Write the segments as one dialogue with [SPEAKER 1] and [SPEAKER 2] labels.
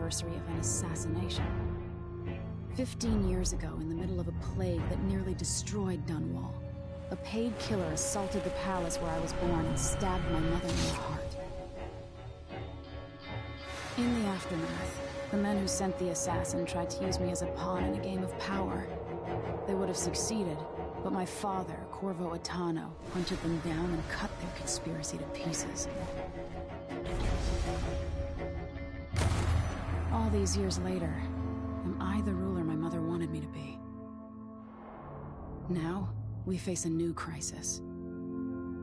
[SPEAKER 1] anniversary of an assassination. 15 years ago, in the middle of a plague that nearly destroyed Dunwall, a paid killer assaulted the palace where I was born and stabbed my mother in the heart. In the aftermath, the men who sent the assassin tried to use me as a pawn in a game of power. They would have succeeded, but my father, Corvo Attano, hunted them down and cut their conspiracy to pieces. All these years later, am I the ruler my mother wanted me to be? Now, we face a new crisis.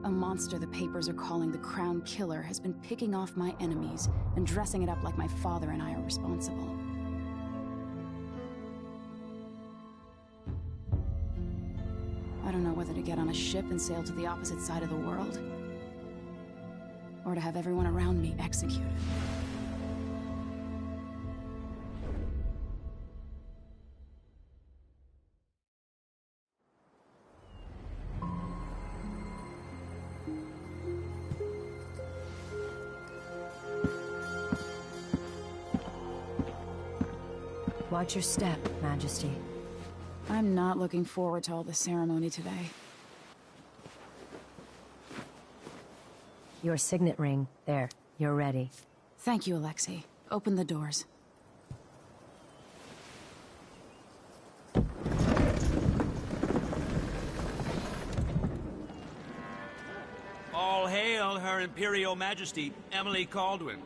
[SPEAKER 1] A monster the papers are calling the Crown Killer has been picking off my enemies and dressing it up like my father and I are responsible. I don't know whether to get on a ship and sail to the opposite side of the world, or to have everyone around me executed.
[SPEAKER 2] Watch your step, Majesty.
[SPEAKER 1] I'm not looking forward to all the ceremony today.
[SPEAKER 2] Your signet ring. There. You're ready.
[SPEAKER 1] Thank you, Alexei. Open the doors.
[SPEAKER 3] All hail Her Imperial Majesty, Emily Caldwin.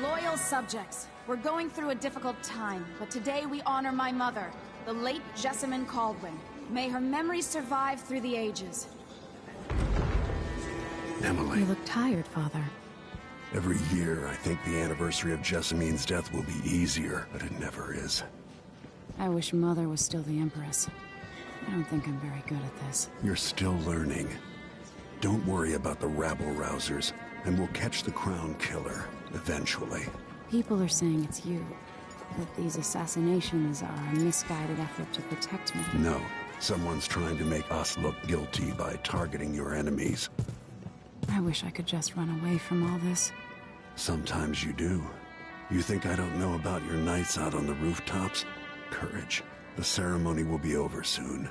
[SPEAKER 1] Loyal subjects, we're going through a difficult time, but today we honor my mother, the late Jessamine Caldwin. May her memory survive through the ages.
[SPEAKER 4] Emily.
[SPEAKER 1] You look tired, Father.
[SPEAKER 4] Every year, I think the anniversary of Jessamine's death will be easier, but it never is.
[SPEAKER 1] I wish Mother was still the Empress. I don't think I'm very good at this.
[SPEAKER 4] You're still learning. Don't worry about the rabble-rousers, and we'll catch the Crown Killer, eventually.
[SPEAKER 1] People are saying it's you. That these assassinations are a misguided effort to protect me.
[SPEAKER 4] No. Someone's trying to make us look guilty by targeting your enemies.
[SPEAKER 1] I wish I could just run away from all this.
[SPEAKER 4] Sometimes you do. You think I don't know about your nights out on the rooftops? Courage. The ceremony will be over soon.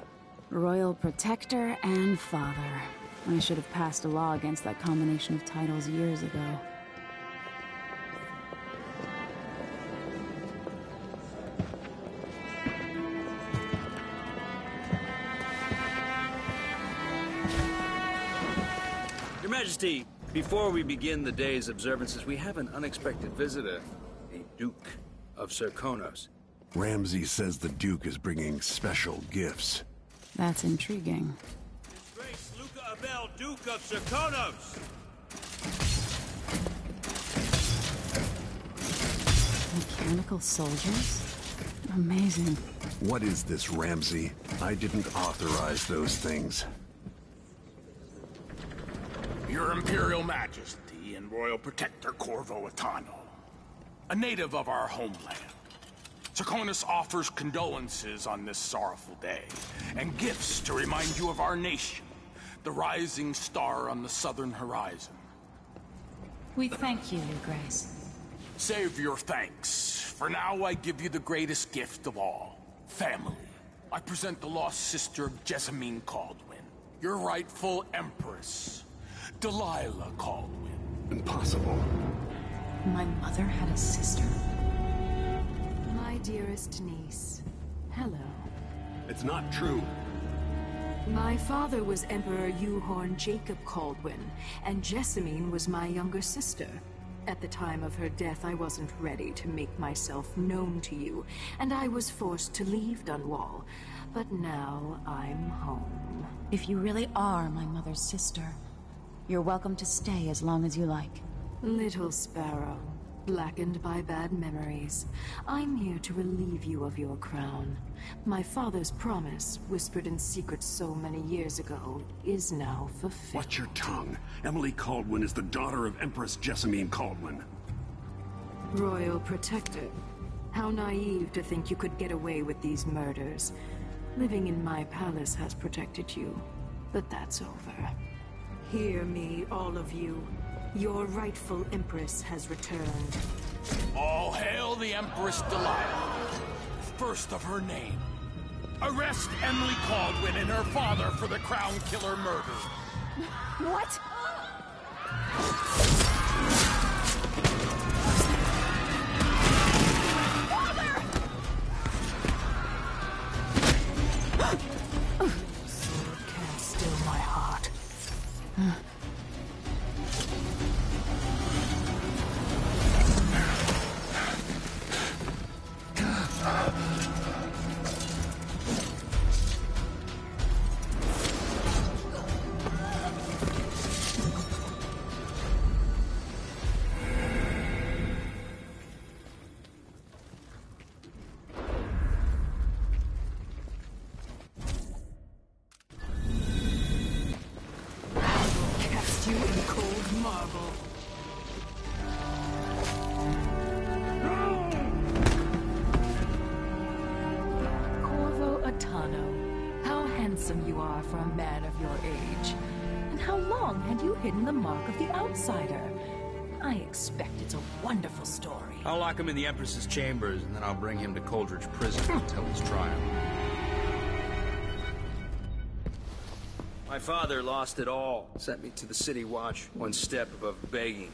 [SPEAKER 1] Royal Protector and Father. I should have passed a law against that combination of titles years ago.
[SPEAKER 3] Your Majesty, before we begin the day's observances, we have an unexpected visitor, a Duke of Serkonos.
[SPEAKER 4] Ramsay says the Duke is bringing special gifts.
[SPEAKER 1] That's intriguing.
[SPEAKER 3] His Grace Luca Abel, Duke of Serkonos!
[SPEAKER 1] Mechanical soldiers? Amazing.
[SPEAKER 4] What is this, Ramsay? I didn't authorize those things.
[SPEAKER 5] Your Imperial Majesty and Royal Protector Corvo Attano, a native of our homeland. Serkonos offers condolences on this sorrowful day, and gifts to remind you of our nation, the rising star on the southern horizon.
[SPEAKER 1] We thank you, Your Grace.
[SPEAKER 5] Save your thanks. For now, I give you the greatest gift of all, family. I present the lost sister of Jessamine Caldwin, your rightful Empress, Delilah Caldwin.
[SPEAKER 4] Impossible.
[SPEAKER 1] My mother had a sister?
[SPEAKER 6] My dearest niece, hello.
[SPEAKER 4] It's not true.
[SPEAKER 6] My father was Emperor Euhorn Jacob Caldwin, and Jessamine was my younger sister. At the time of her death, I wasn't ready to make myself known to you, and I was forced to leave Dunwall. But now I'm home.
[SPEAKER 1] If you really are my mother's sister, you're welcome to stay as long as you like.
[SPEAKER 6] Little sparrow, blackened by bad memories, I'm here to relieve you of your crown. My father's promise, whispered in secret so many years ago, is now fulfilled.
[SPEAKER 4] Watch your tongue. Emily Caldwin is the daughter of Empress Jessamine Caldwin.
[SPEAKER 6] Royal Protector, how naive to think you could get away with these murders. Living in my palace has protected you, but that's over. Hear me, all of you. Your rightful Empress has returned.
[SPEAKER 5] All hail the Empress Delilah, first of her name. Arrest Emily Caldwin and her father for the Crown Killer murder.
[SPEAKER 1] What?
[SPEAKER 6] Sword can't still my heart. Cast you in cold marble. Corvo Atano, how handsome you are for a man of your age. And how long had you hidden the mark of the outsider? I expect it's a wonderful story.
[SPEAKER 3] I'll lock him in the Empress's chambers, and then I'll bring him to Coldridge Prison until his trial. My father lost it all. Sent me to the City Watch, one step above begging.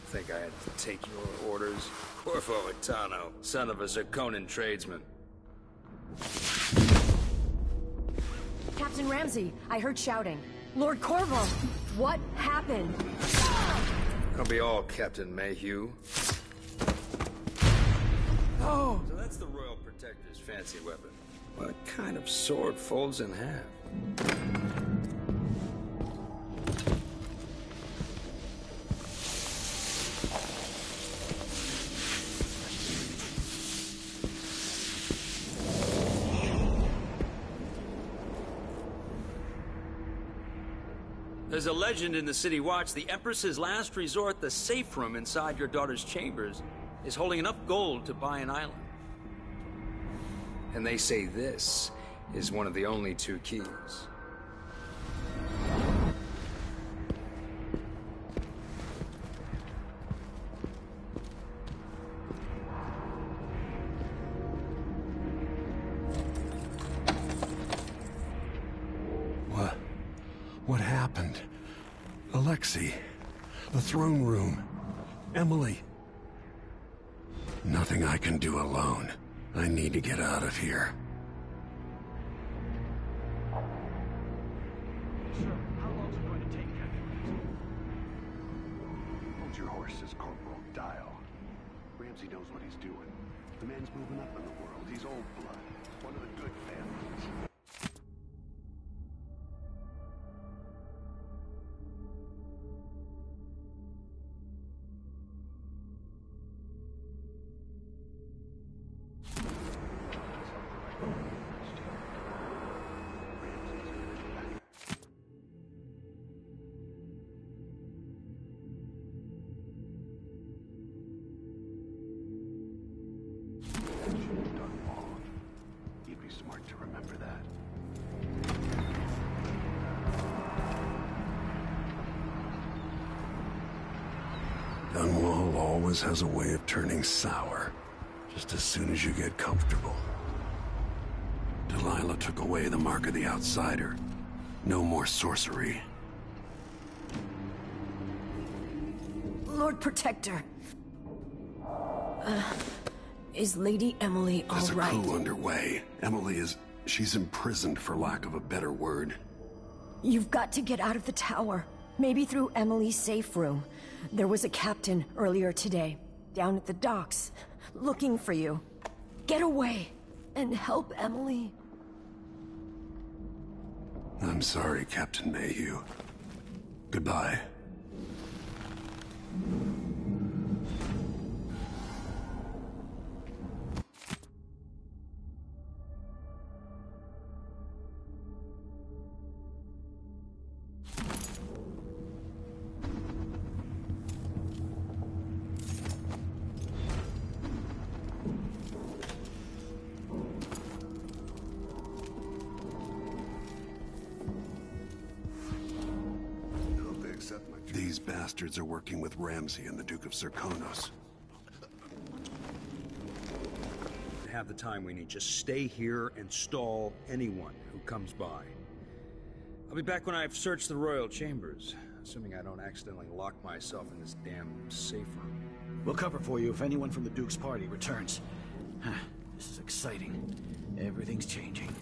[SPEAKER 3] Think I had to take your orders? Corvo Atano, son of a Zirconan tradesman.
[SPEAKER 2] Captain Ramsey, I heard shouting. Lord Corvo, what happened?
[SPEAKER 3] I'll be all Captain Mayhew.
[SPEAKER 5] Oh!
[SPEAKER 3] So that's the Royal Protector's fancy weapon. What kind of sword folds in half? There's a legend in the City Watch. The Empress's last resort, the safe room inside your daughter's chambers, is holding enough gold to buy an island. And they say this is one of the only two keys.
[SPEAKER 4] What happened? Alexei, the throne room, Emily. Nothing I can do alone. I need to get out of here.
[SPEAKER 7] Sir, how long is it going to take, Captain?
[SPEAKER 4] Hold your horses, Corporal. Dial. Ramsey knows what he's doing. The man's moving up in the world. He's old blood. One of the good families. Dunwall always has a way of turning sour, just as soon as you get comfortable. Delilah took away the mark of the outsider. No more sorcery.
[SPEAKER 2] Lord Protector. Is Lady Emily all right?
[SPEAKER 4] There's a coup underway. Emily is... she's imprisoned, for lack of a better word.
[SPEAKER 2] You've got to get out of the tower. Maybe through Emily's safe room. There was a captain earlier today, down at the docks, looking for you. Get away, and help Emily.
[SPEAKER 4] I'm sorry, Captain Mayhew. Goodbye. These bastards are working with Ramsey and the Duke of Zirconos.
[SPEAKER 3] have the time we need. Just stay here and stall anyone who comes by. I'll be back when I've searched the royal chambers, assuming I don't accidentally lock myself in this damn safe room.
[SPEAKER 8] We'll cover for you if anyone from the Duke's party returns. This is exciting. Everything's changing.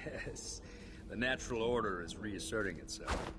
[SPEAKER 3] Yes, the natural order is reasserting itself.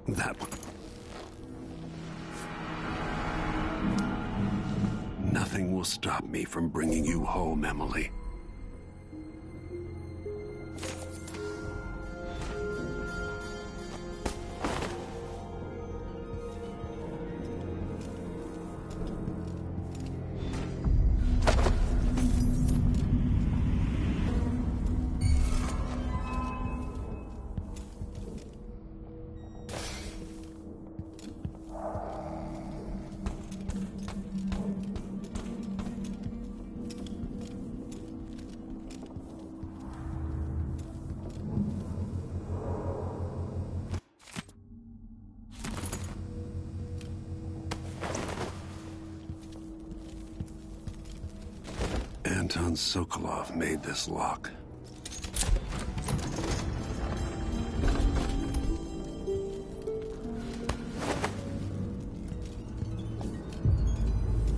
[SPEAKER 4] That one. Nothing will stop me from bringing you home, Emily. Anton Sokolov made this lock.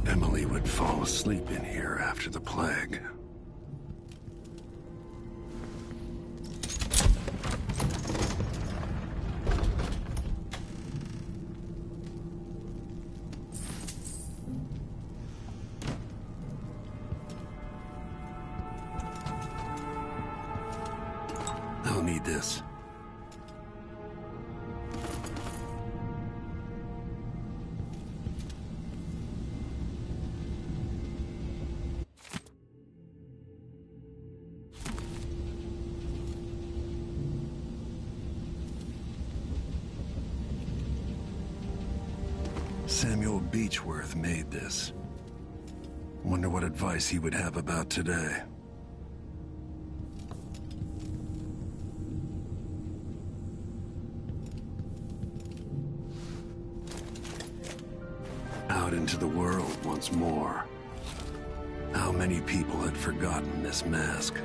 [SPEAKER 4] Emily would fall asleep in here after the plague. I'll need this. Samuel Beechworth made this. Wonder what advice he would have about today. Out into the world once more. How many people had forgotten this mask?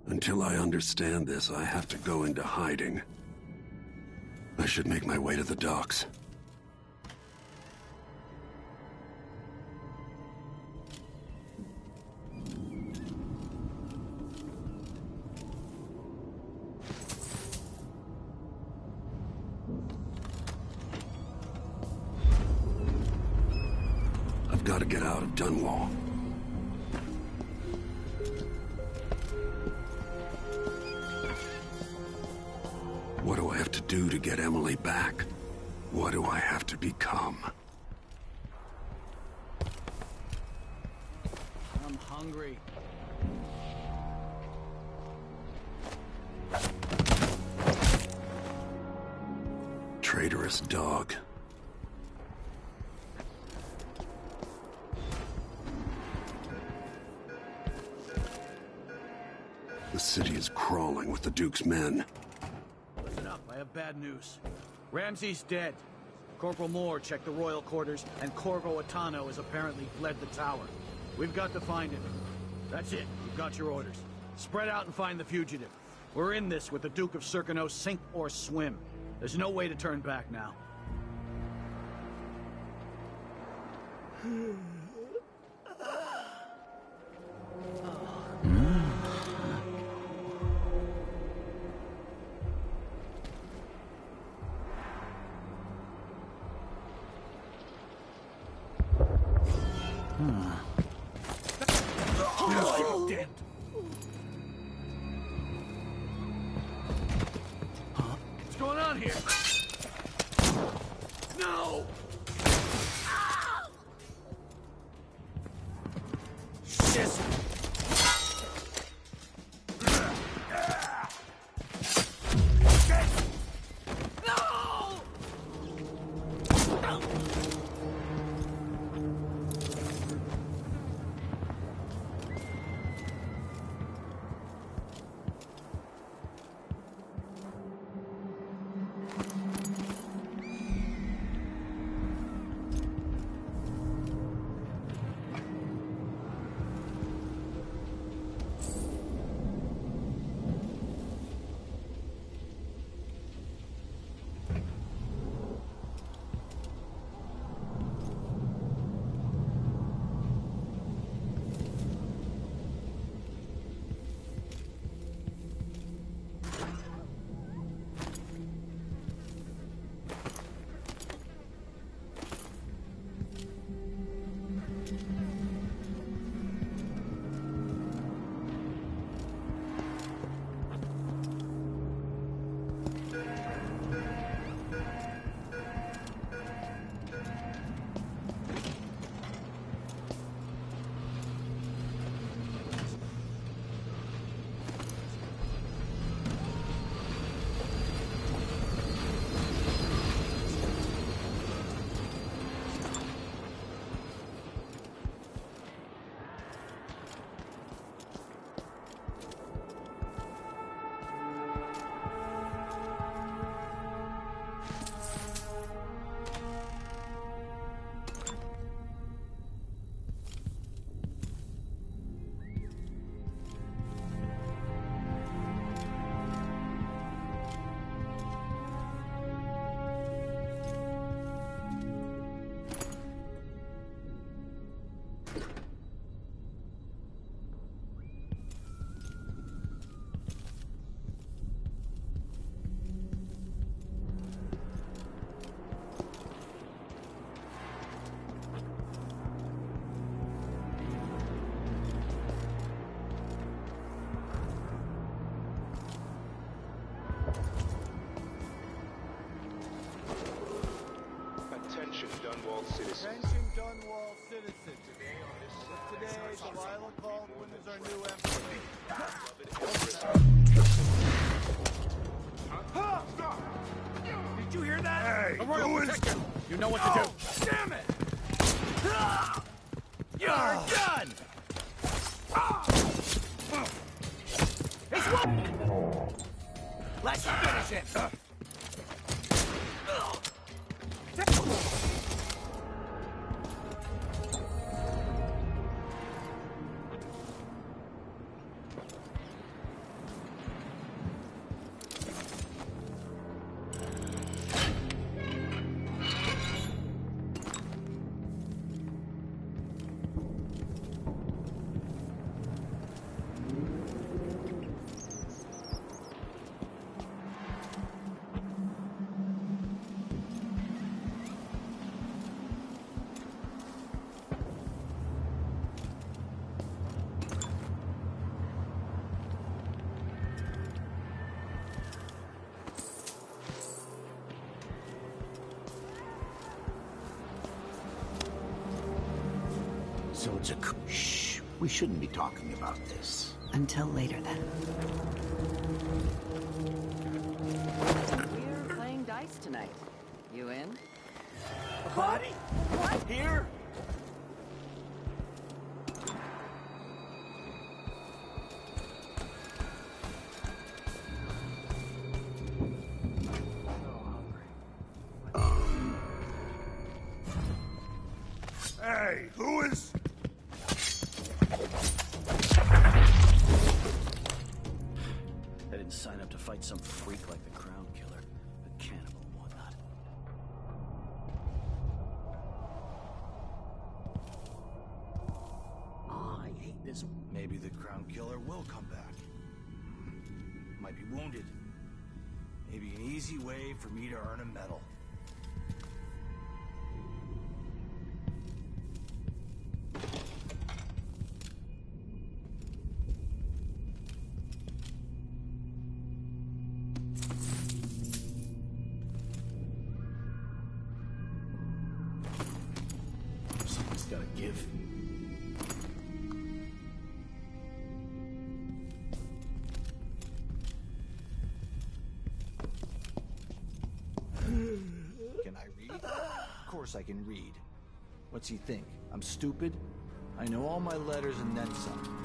[SPEAKER 4] Until I understand this, I have to go into hiding. I should make my way to the docks. I've got to get out of Dunwall. What do I have to do to get Emily back? What do I have to become?
[SPEAKER 8] I'm hungry.
[SPEAKER 4] Traitorous dog. The city is crawling with the Duke's men.
[SPEAKER 8] Listen up, I have bad news. Ramsey's dead. Corporal Moore checked the royal quarters, and Corvo Attano has apparently fled the tower. We've got to find him. That's it. You've got your orders. Spread out and find the fugitive. We're in this with the Duke of Circano, sink or swim. There's no way to turn back now.
[SPEAKER 5] What's going on here? No! Shit!
[SPEAKER 9] Attention, Dunwall citizens.
[SPEAKER 10] Attention, Dunwall citizens. Today, Delilah Caldwin is our new emperor.
[SPEAKER 5] Did you hear that?
[SPEAKER 4] Hey,
[SPEAKER 5] A royal protector! You know what to do. Damn it! You're done! It's one! Let's finish it!
[SPEAKER 11] So it's a Shh. We shouldn't be talking about this.
[SPEAKER 2] Until later, then.
[SPEAKER 12] We're playing dice tonight. You in?
[SPEAKER 5] A body? What? Here?
[SPEAKER 4] Hey, who is...
[SPEAKER 8] I didn't sign up to fight some freak like the Crown Killer, a cannibal and whatnot. I hate this.
[SPEAKER 13] Maybe the Crown Killer will come back. Might be wounded. Maybe an easy way for me to earn a medal.
[SPEAKER 8] Something's gotta give.
[SPEAKER 13] Can I read? Of course I can read. What's he think? I'm stupid? I know all my letters and then some.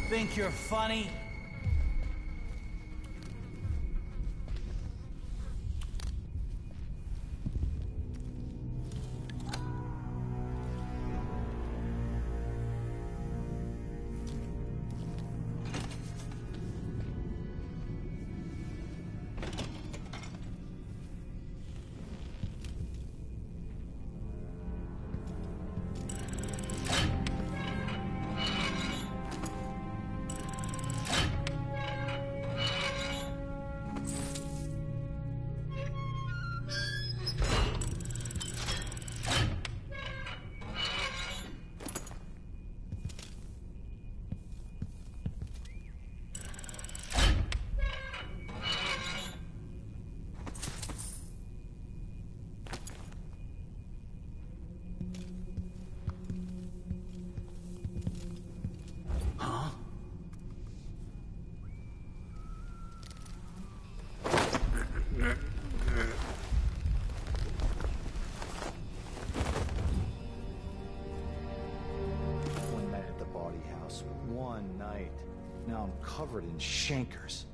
[SPEAKER 13] Think you're funny? One night at the body house. One night. Now I'm covered in chancres.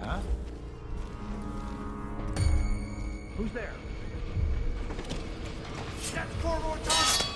[SPEAKER 13] Huh?
[SPEAKER 8] Who's there?
[SPEAKER 13] That's Corvo O'Tana!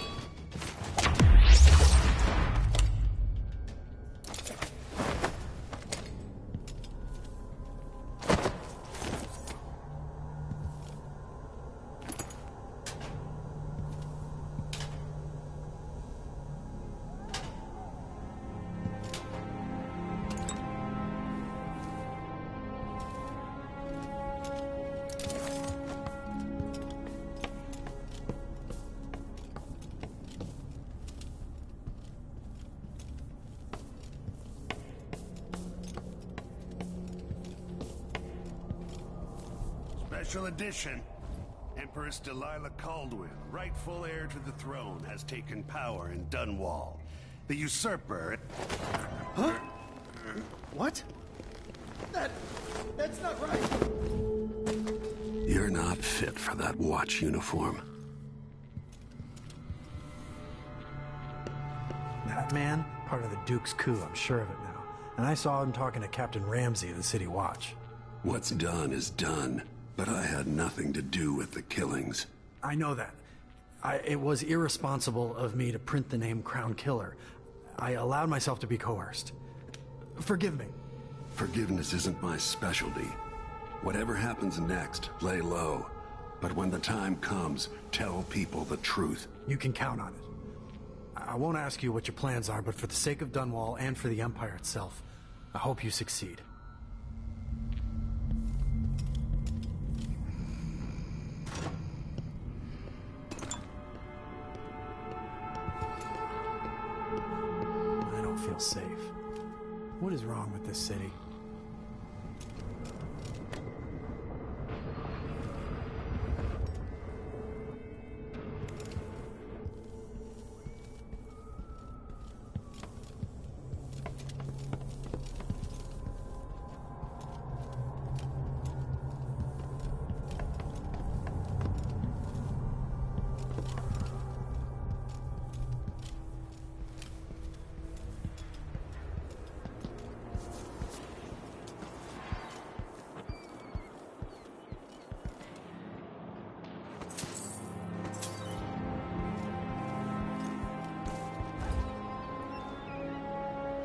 [SPEAKER 4] Special edition. Empress Delilah Caldwin, rightful heir to the throne, has taken power in Dunwall. The usurper...
[SPEAKER 8] Huh? What? That's not right.
[SPEAKER 4] You're not fit for that watch uniform.
[SPEAKER 14] That man, part of the Duke's coup, I'm sure of it now. and I saw him talking to Captain Ramsey of the City Watch.
[SPEAKER 4] What's done is done, but I had nothing to do with the killings.
[SPEAKER 14] I know that. It was irresponsible of me to print the name Crown Killer. I allowed myself to be coerced. Forgive me.
[SPEAKER 4] Forgiveness isn't my specialty. Whatever happens next, lay low. But when the time comes, tell people the truth.
[SPEAKER 14] You can count on it. I won't ask you what your plans are, but for the sake of Dunwall and for the Empire itself, I hope you succeed. I don't feel safe. What is wrong with this city?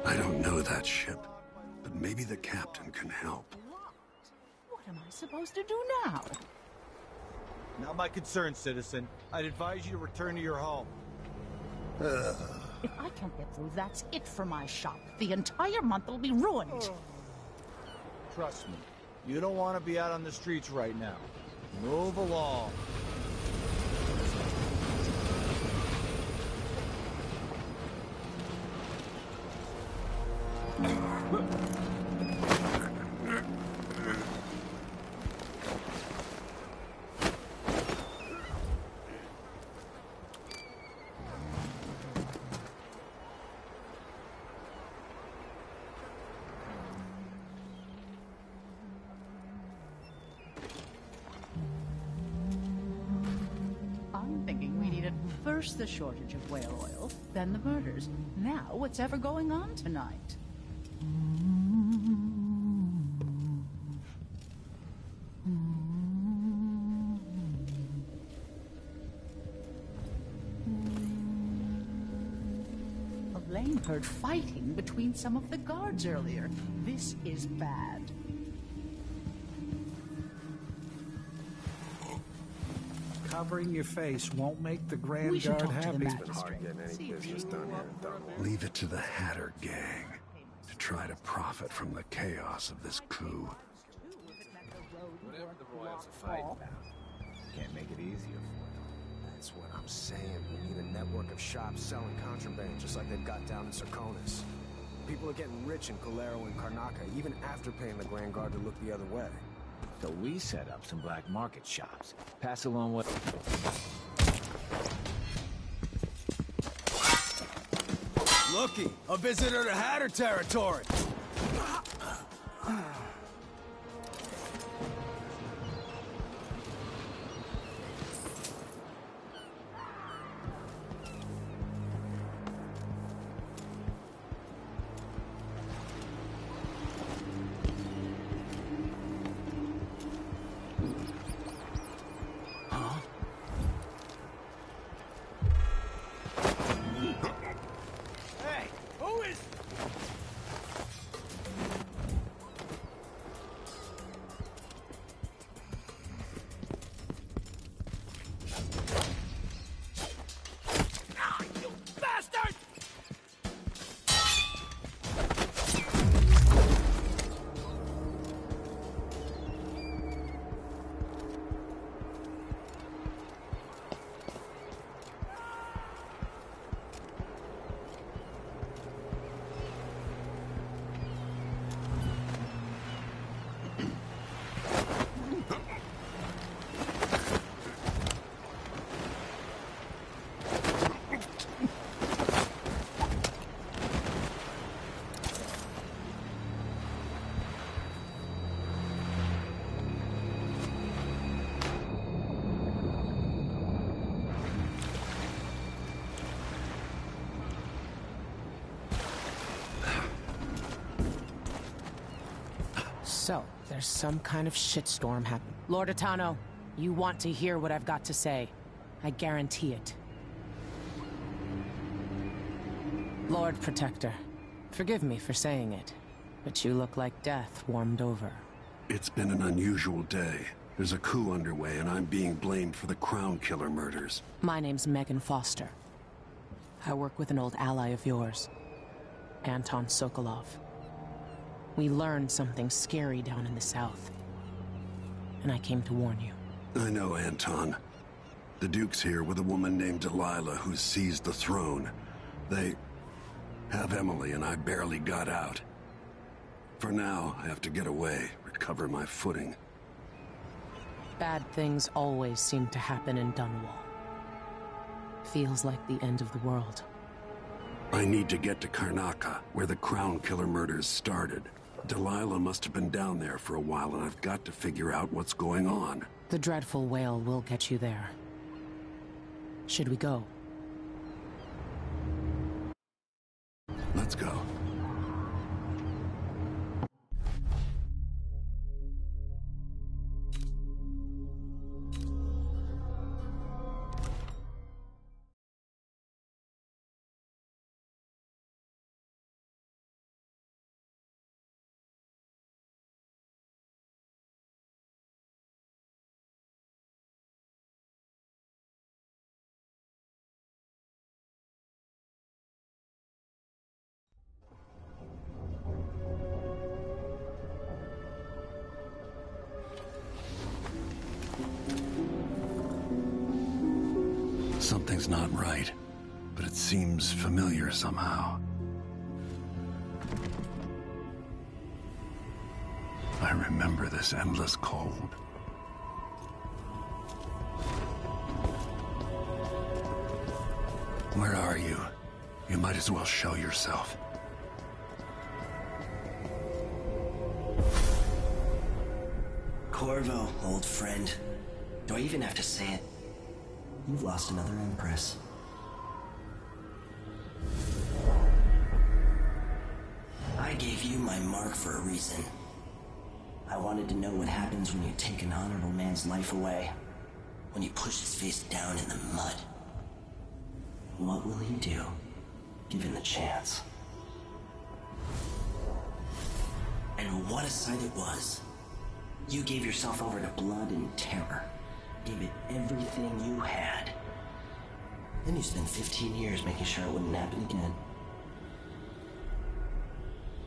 [SPEAKER 4] I don't know that ship, but maybe the captain can help.
[SPEAKER 15] What am I supposed to do now?
[SPEAKER 10] Not my concern, citizen. I'd advise you to return to your home.
[SPEAKER 15] If I can't get through, that's it for my shop. The entire month will be ruined.
[SPEAKER 10] Trust me, you don't want to be out on the streets right now. Move along.
[SPEAKER 15] I'm thinking we needed first the shortage of whale oil, then the murders. Now what's ever going on tonight? Elaine heard fighting between some of the guards earlier. This is bad.
[SPEAKER 8] Covering your face won't make the
[SPEAKER 15] We
[SPEAKER 8] Grand
[SPEAKER 15] should
[SPEAKER 8] Guard
[SPEAKER 15] talk to the
[SPEAKER 8] happy.
[SPEAKER 15] magistrate.
[SPEAKER 4] Leave it to the Hatter gang to try to profit from the chaos of this coup.
[SPEAKER 3] Whatever the royals are fighting about, can't make it easier for them. That's what I'm saying. We need a network of shops selling contraband, just like they've got down in Serconis. People are getting rich in Calero and Karnaca, even after paying the Grand Guard to look the other way.
[SPEAKER 13] So we set up some black market shops. Pass along what...
[SPEAKER 10] Looky, a visitor to Hatter territory. Hey, who is... You bastard!
[SPEAKER 16] So, there's some kind of shitstorm happening. Lord Atano, you want to hear what I've got to say. I guarantee it. Lord Protector, forgive me for saying it, but you look like death warmed over.
[SPEAKER 4] It's been an unusual day. There's a coup underway, and I'm being blamed for the Crown Killer murders.
[SPEAKER 16] My name's Megan Foster. I work with an old ally of yours, Anton Sokolov. We learned something scary down in the south, and I came to warn you.
[SPEAKER 4] I know, Anton. The Duke's here with a woman named Delilah who's seized the throne. They have Emily, and I barely got out. For now, I have to get away, recover my footing.
[SPEAKER 16] Bad things always seem to happen in Dunwall. Feels like the end of the world.
[SPEAKER 4] I need to get to Karnaca, where the Crown Killer murders started. Delilah must have been down there for a while, and I've got to figure out what's going on.
[SPEAKER 16] The dreadful whale will get you there. Should we go?
[SPEAKER 4] Let's go. Something's not right, but it seems familiar somehow. I remember this endless cold. Where are you? You might as well show yourself.
[SPEAKER 17] Corvo, old friend. Do I even have to say it? You've lost another Empress. I gave you my mark for a reason. I wanted to know what happens when you take an honorable man's life away. When you push his face down in the mud. What will he do, given the chance? And what a sight it was. You gave yourself over to blood and terror. Gave it everything you had. Then you spent 15 years making sure it wouldn't happen again.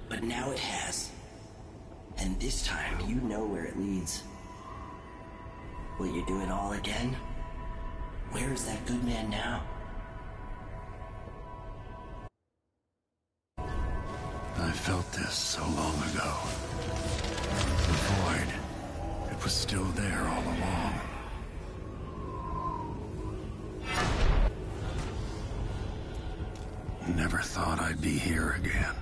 [SPEAKER 17] But now it has. And this time, you know where it leads. Will you do it all again? Where is that good man now?
[SPEAKER 4] I felt this so long ago. The void. It was still there all along. Never thought I'd be here again.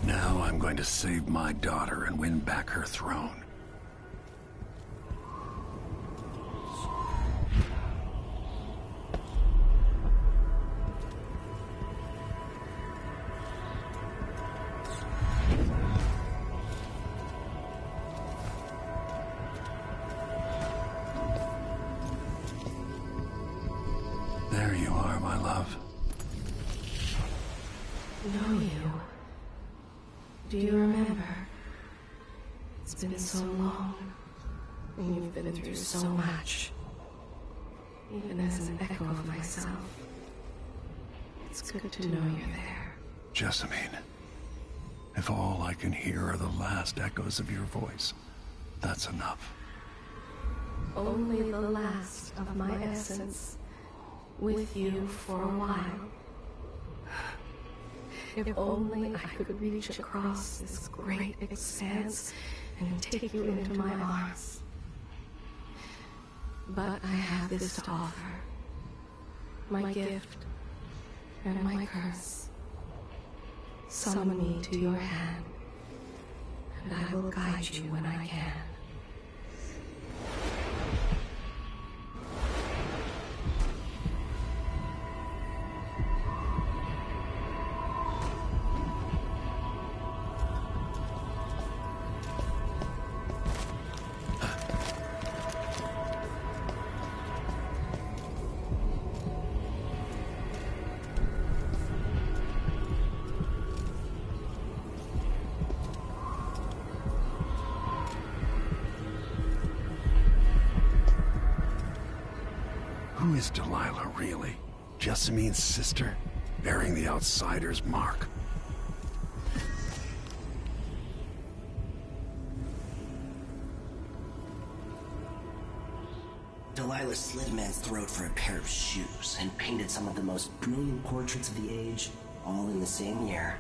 [SPEAKER 4] Now I'm going to save my daughter and win back her throne. There you are, my love.
[SPEAKER 18] Know you. Do you remember? It's been so long, and you've been through so much. Even as an echo of myself, it's good to know you're there.
[SPEAKER 4] Jessamine, if all I can hear are the last echoes of your voice, that's enough.
[SPEAKER 18] Only the last of my essence, with you for a while. If only I could reach across this great expanse and take you into my arms. But I have this to offer. My gift and my curse. Summon me to your hand, and I will guide you when I can.
[SPEAKER 4] is Delilah really? Jessamine's sister? Bearing the outsider's mark?
[SPEAKER 17] Delilah slit a man's throat for a pair of shoes and painted some of the most brilliant portraits of the age, all in the same year.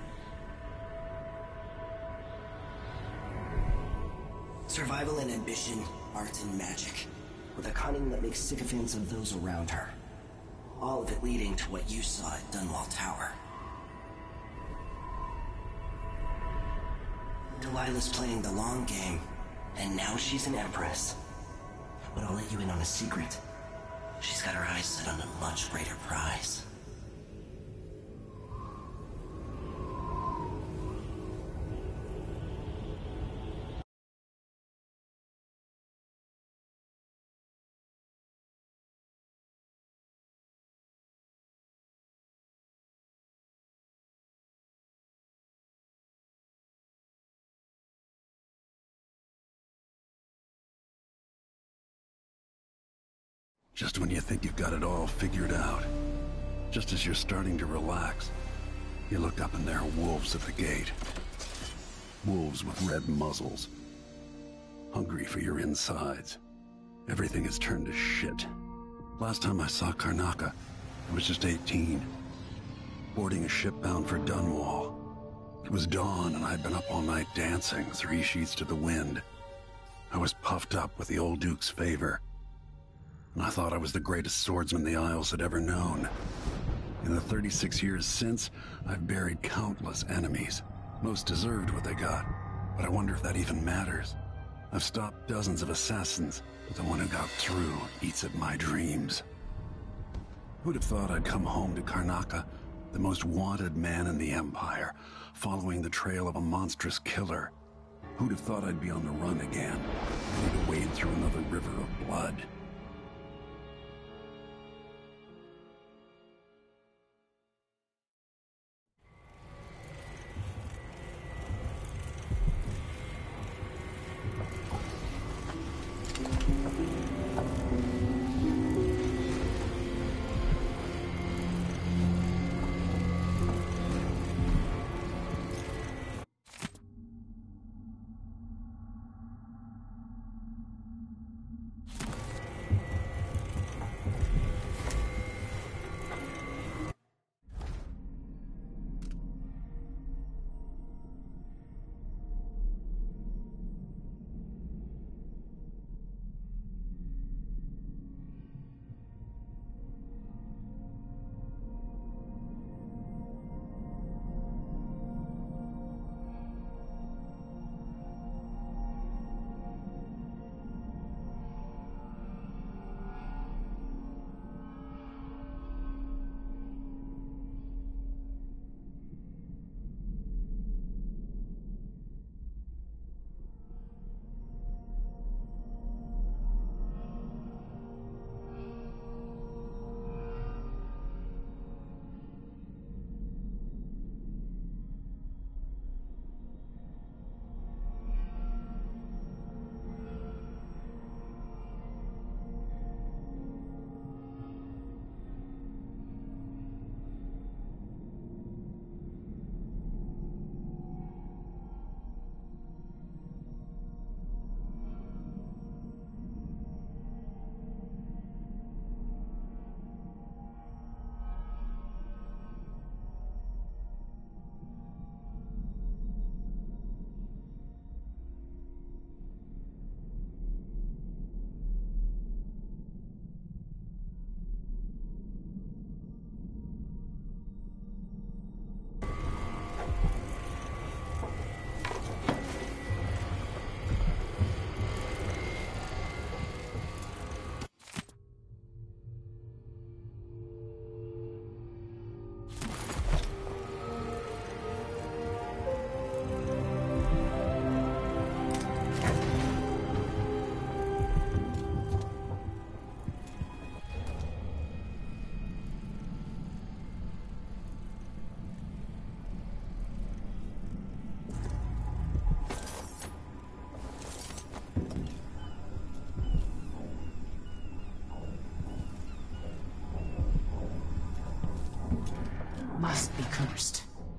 [SPEAKER 17] Survival and ambition, art and magic, with a cunning that makes sycophants of those around her. All of it leading to what you saw at Dunwall Tower. Delilah's playing the long game, and now she's an empress. But I'll let you in on a secret. She's got her eyes set on a much greater prize.
[SPEAKER 4] Just when you think you've got it all figured out, just as you're starting to relax, you look up and there are wolves at the gate. Wolves with red muzzles. Hungry for your insides. Everything has turned to shit. Last time I saw Karnaca, I was just 18. Boarding a ship bound for Dunwall. It was dawn and I'd been up all night dancing, 3 sheets to the wind. I was puffed up with the old Duke's favor. And I thought I was the greatest swordsman the Isles had ever known. In the 36 years since, I've buried countless enemies. Most deserved what they got, but I wonder if that even matters. I've stopped dozens of assassins, but the one who got through eats at my dreams. Who'd have thought I'd come home to Karnaca, the most wanted man in the Empire, following the trail of a monstrous killer? Who'd have thought I'd be on the run again, ready to wade through another river of blood?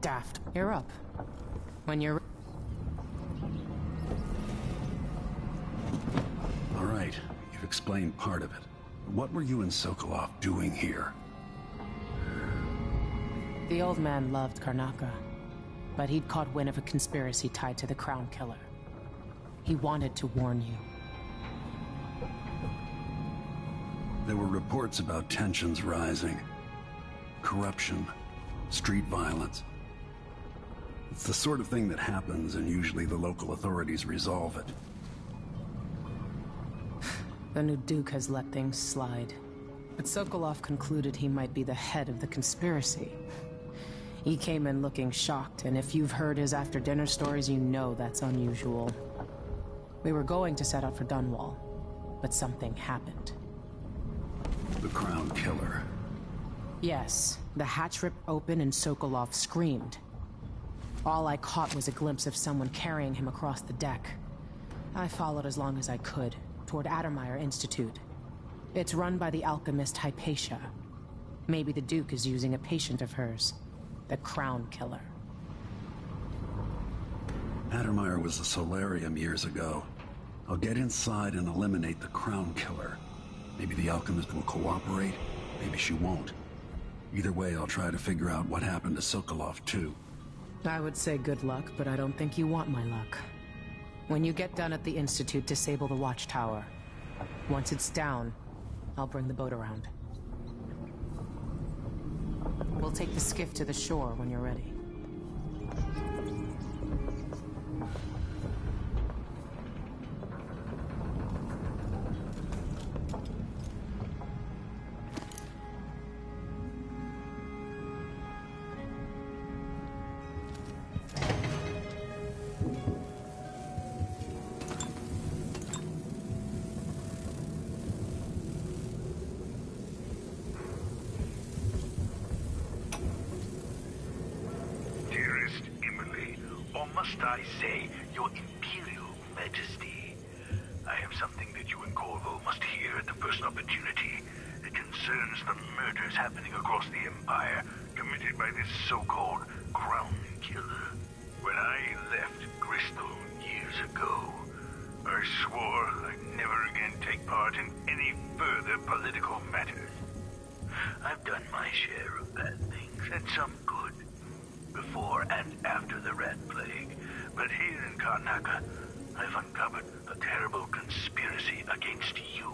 [SPEAKER 16] Daft. You're up. When you're...
[SPEAKER 4] All right, you've explained part of it. What were you and Sokolov doing here?
[SPEAKER 16] The old man loved Karnaka, but he'd caught wind of a conspiracy tied to the Crown Killer. He wanted to warn you.
[SPEAKER 4] There were reports about tensions rising. Corruption, street violence. It's the sort of thing that happens, and usually the local authorities resolve it.
[SPEAKER 16] The new Duke has let things slide. But Sokolov concluded he might be the head of the conspiracy. He came in looking shocked, and if you've heard his after-dinner stories, you know that's unusual. We were going to set out for Dunwall, but something happened.
[SPEAKER 4] The Crown Killer.
[SPEAKER 16] Yes, the hatch ripped open and Sokolov screamed. All I caught was a glimpse of someone carrying him across the deck. I followed as long as I could, toward Addermeyer Institute. It's run by the alchemist Hypatia. Maybe the Duke is using a patient of hers, the Crown Killer.
[SPEAKER 4] Addermeyer was a solarium years ago. I'll get inside and eliminate the Crown Killer. Maybe the alchemist will cooperate, maybe she won't. Either way, I'll try to figure out what happened to Sokolov, too.
[SPEAKER 16] I would say good luck, but I don't think you want my luck. When you get done at the Institute, disable the watchtower. Once it's down, I'll bring the boat around. We'll take the skiff to the shore when you're ready.
[SPEAKER 19] Must I say, Your Imperial Majesty? I have something that you and Corvo must hear at the first opportunity. It concerns the murders happening across the Empire, committed by this so-called Crown Killer. When I left Bristol years ago, I swore I'd never again take part in any further political matters. I've done my share of bad things, and some good, before and after the Rat Plague. But here in Karnaka, I've uncovered a terrible conspiracy against you.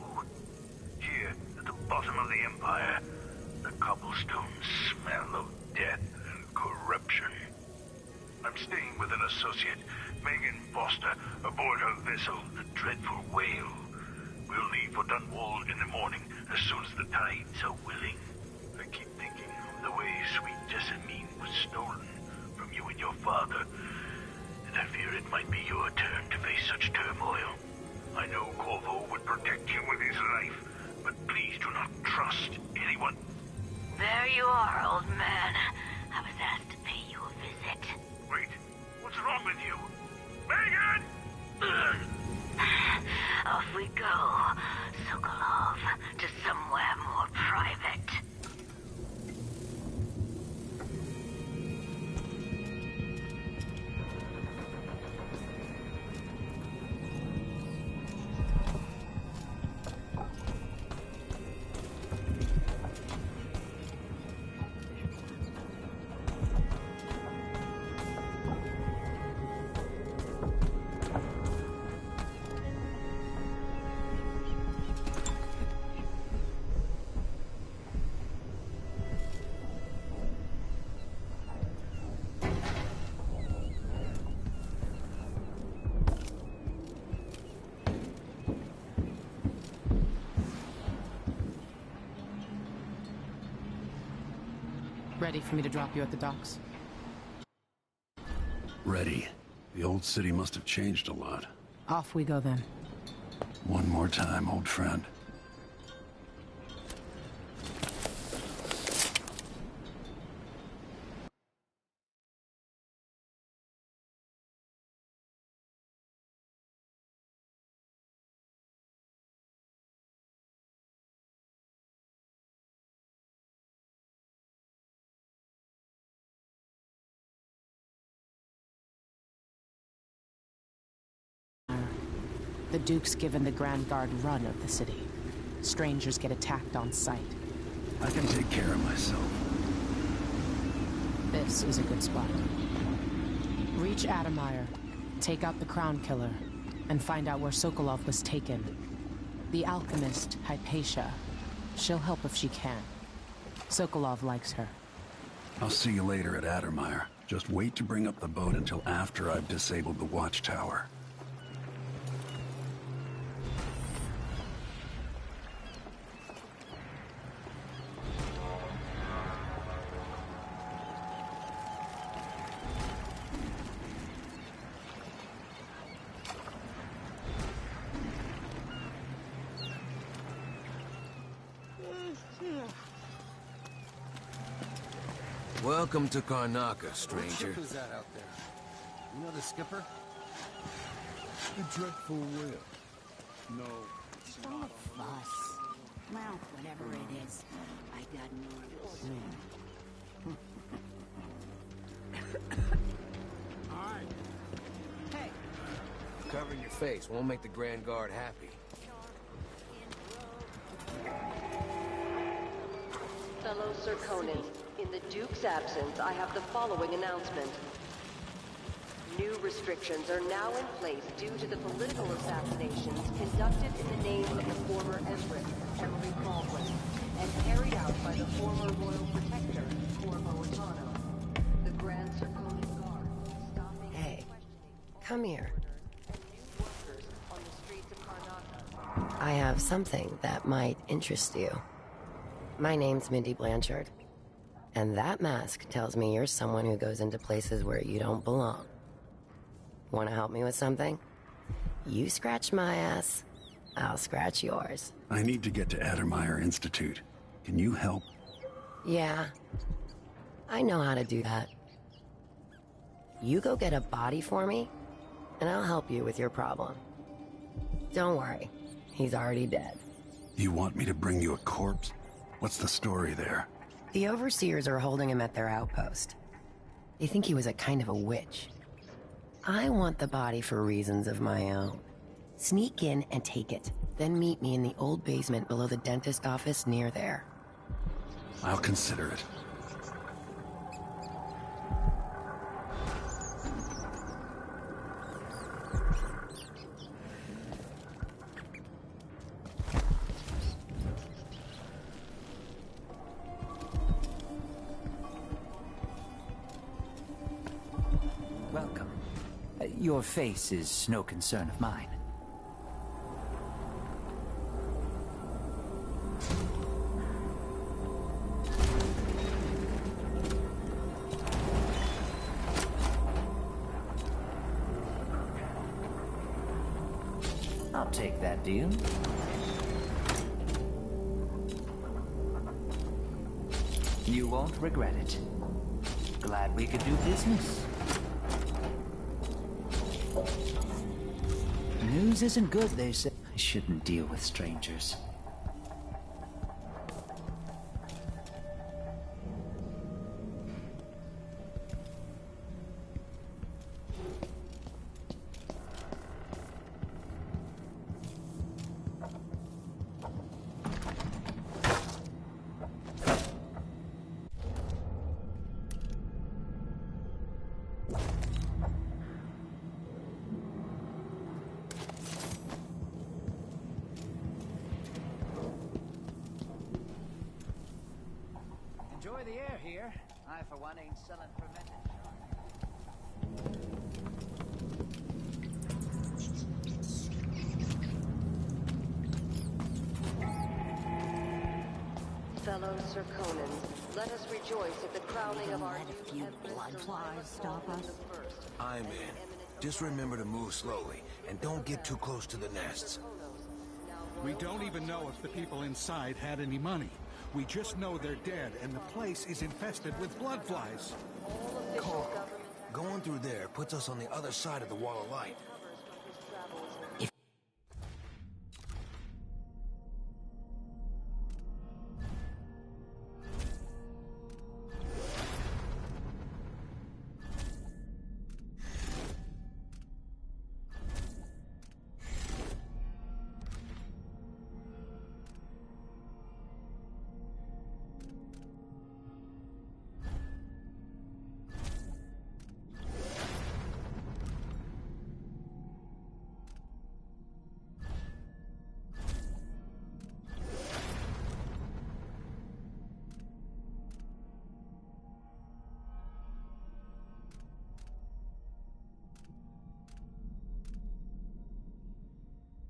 [SPEAKER 19] Here, at the bottom of the Empire, the cobblestones smell of death and corruption. I'm staying with an associate, Megan Foster, aboard her vessel, the Dreadful Whale. We'll leave for Dunwall in the morning, as soon as the tides are willing. I keep thinking of the way sweet Jessamine was stolen from you and your father, and I fear it might be your turn to face such turmoil. I know Corvo would protect you with his life, but please do not trust anyone.
[SPEAKER 20] There you are, old man. I was asked to pay you a visit.
[SPEAKER 19] Wait, what's wrong with you? Megan!
[SPEAKER 20] Off we go, Sokolov, to somewhere more private.
[SPEAKER 16] Ready for me to drop you at the docks?
[SPEAKER 4] Ready. The old city must have changed a lot.
[SPEAKER 16] Off we go then.
[SPEAKER 4] One more time, old friend.
[SPEAKER 16] The Duke's given the Grand Guard run of the city. Strangers get attacked on sight.
[SPEAKER 4] I can take care of myself.
[SPEAKER 16] This is a good spot. Reach Adamire, take out the Crown Killer, and find out where Sokolov was taken. The alchemist, Hypatia. She'll help if she can. Sokolov likes her.
[SPEAKER 4] I'll see you later at Adamire. Just wait to bring up the boat until after I've disabled the watchtower.
[SPEAKER 21] Welcome to Karnaca, stranger.
[SPEAKER 10] What ship is that out there? You know the skipper?
[SPEAKER 21] The dreadful whale.
[SPEAKER 10] No.
[SPEAKER 20] Don't fuss. Well, whatever it is, I got more.
[SPEAKER 21] Alright. Hey. Covering your face won't make the Grand Guard happy.
[SPEAKER 22] Fellow Serkonans, in the Duke's absence, I have the following announcement. New restrictions are now in place due to the political assassinations conducted in the name of the former Empress, Emily Baldwin, and carried out by the former Royal Protector, Corvo Attano. The Grand Serkonan Guard is stopping...
[SPEAKER 17] Hey, come here.
[SPEAKER 22] ...new workers on the streets of Karnaca.
[SPEAKER 17] I have something that might interest you. My name's Mindy Blanchard, and that mask tells me you're someone who goes into places where you don't belong. Want to help me with something? You scratch my ass, I'll scratch yours.
[SPEAKER 4] I need to get to Adamire Institute. Can you help?
[SPEAKER 17] Yeah, I know how to do that. You go get a body for me, and I'll help you with your problem. Don't worry, he's already dead.
[SPEAKER 4] You want me to bring you a corpse? What's the story there?
[SPEAKER 17] The overseers are holding him at their outpost. They think he was a kind of a witch. I want the body for reasons of my own. Sneak in and take it, then meet me in the old basement below the dentist office near there.
[SPEAKER 4] I'll consider it.
[SPEAKER 23] Welcome. Your face is no concern of mine. I'll take that deal. You won't regret it. Glad we could do business. News isn't good, they say. I shouldn't deal with strangers. Enjoy the air here. I, for one, ain't selling fermented.
[SPEAKER 22] Fellow Serkonans, let us rejoice at the crowning of our new Empress
[SPEAKER 20] stop us.
[SPEAKER 21] I'm in. Just remember to move slowly, and don't get too close to the nests.
[SPEAKER 5] We don't even know if the people inside had any money. We just know they're dead, and the place is infested with blood flies.
[SPEAKER 21] Carl, going through there puts us on the other side of the wall of light.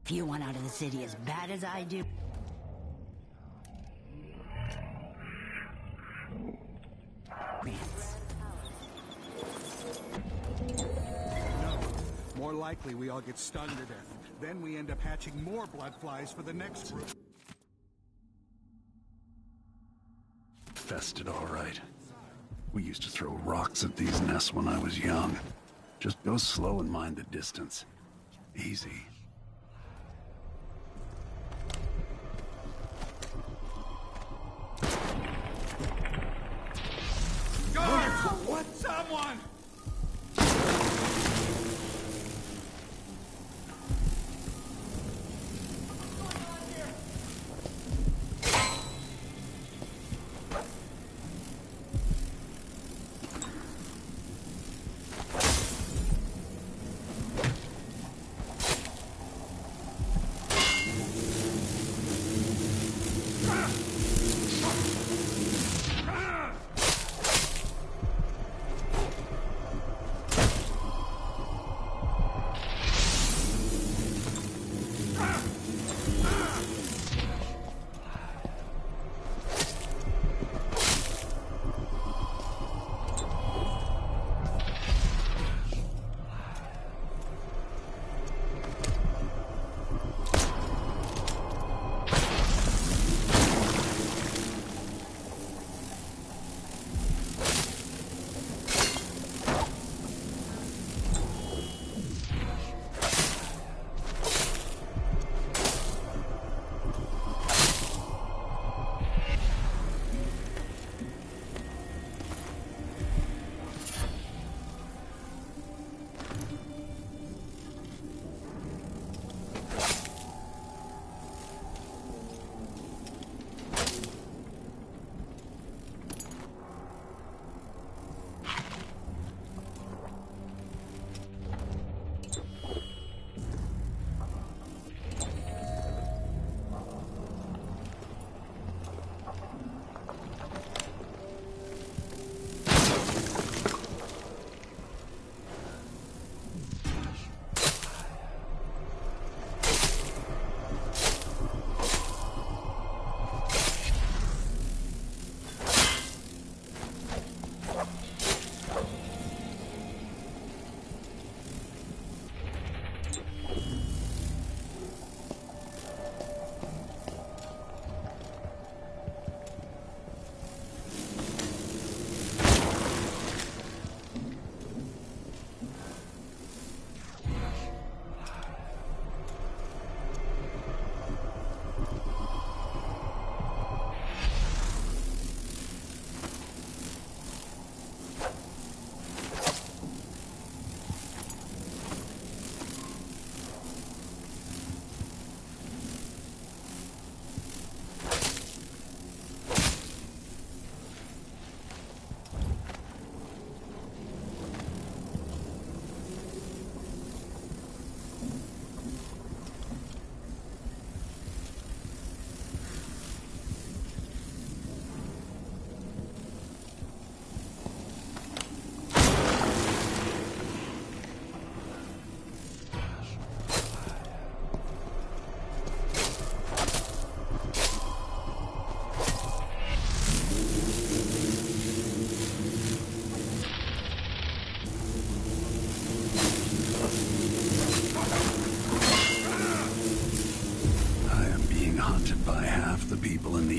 [SPEAKER 1] If you want out of the city as bad as I do...
[SPEAKER 6] No. More likely we all get stunned to death. Then we end up hatching more blood flies for the next group.
[SPEAKER 4] Fested all right. We used to throw rocks at these nests when I was young. Just go slow and mind the distance. Easy.
[SPEAKER 5] Guard! What? Someone!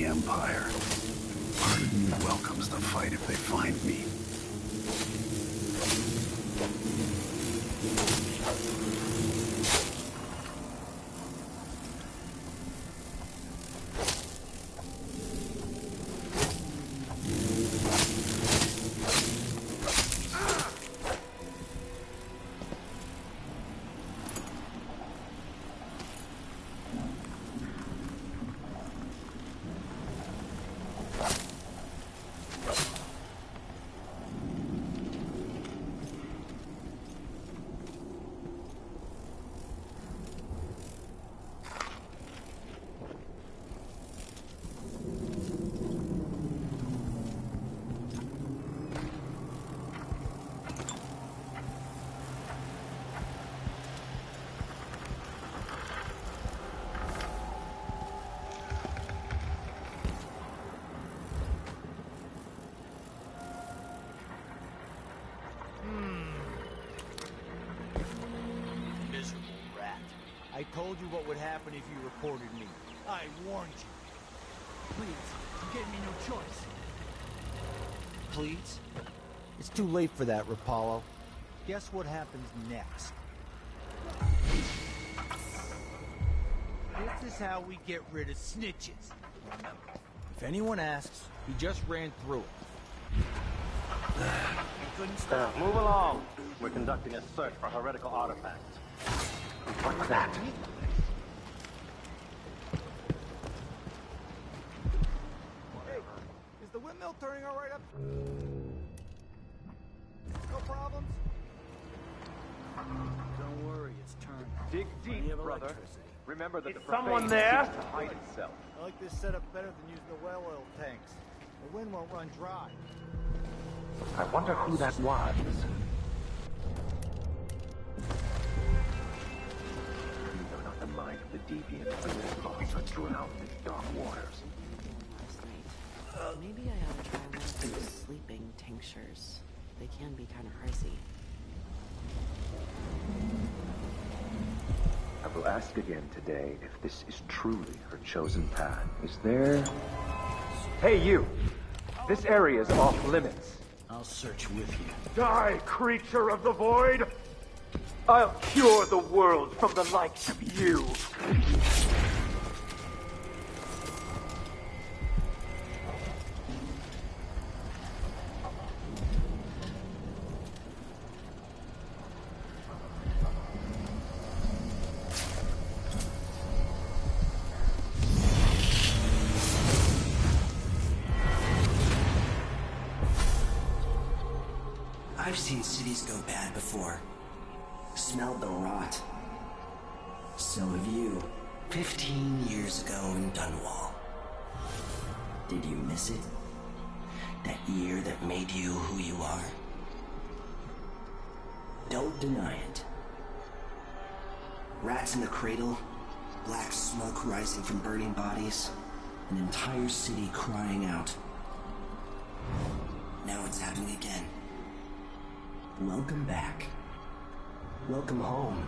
[SPEAKER 4] Empire. Part of me welcomes the fight if they find me.
[SPEAKER 10] I told you what would happen if you reported me. I warned you.
[SPEAKER 13] Please, you gave me no choice. Please? It's too late for that, Rapallo. Guess what happens next?
[SPEAKER 10] This is how we get rid of snitches. Remember, if anyone asks, he just ran through it. He couldn't stop.
[SPEAKER 7] Move along. We're conducting a search for heretical artifacts. What's that?
[SPEAKER 10] Hey, is the windmill turning all right up? No problems?
[SPEAKER 8] Don't worry, it's turning.
[SPEAKER 7] Dig
[SPEAKER 8] Plenty
[SPEAKER 7] deep,
[SPEAKER 8] of
[SPEAKER 7] brother.
[SPEAKER 8] electricity.
[SPEAKER 7] Remember that
[SPEAKER 8] Is
[SPEAKER 7] the profane
[SPEAKER 8] someone there?
[SPEAKER 7] seeks to hide itself.
[SPEAKER 10] I like this setup better than using the well oil tanks. The wind won't run dry.
[SPEAKER 7] I wonder who that was. You know not the mind of the deviant when their thoughts are drowned in dark waters.
[SPEAKER 12] Maybe I ought to try one of those sleeping tinctures. They can be kind of pricey.
[SPEAKER 7] I will ask again today if this is truly her chosen path. Is there... Hey, you! This area is off limits.
[SPEAKER 13] I'll search with you.
[SPEAKER 7] Die, creature of the void! I'll cure the world from the likes of you!
[SPEAKER 17] I've seen cities go bad before. Smelled the rot. So have you. 15 years ago in Dunwall. Did you miss it? That year that made you who you are? Don't deny it. Rats in the cradle, black smoke rising from burning bodies, an entire city crying out. Now it's happening again. Welcome back. Welcome home.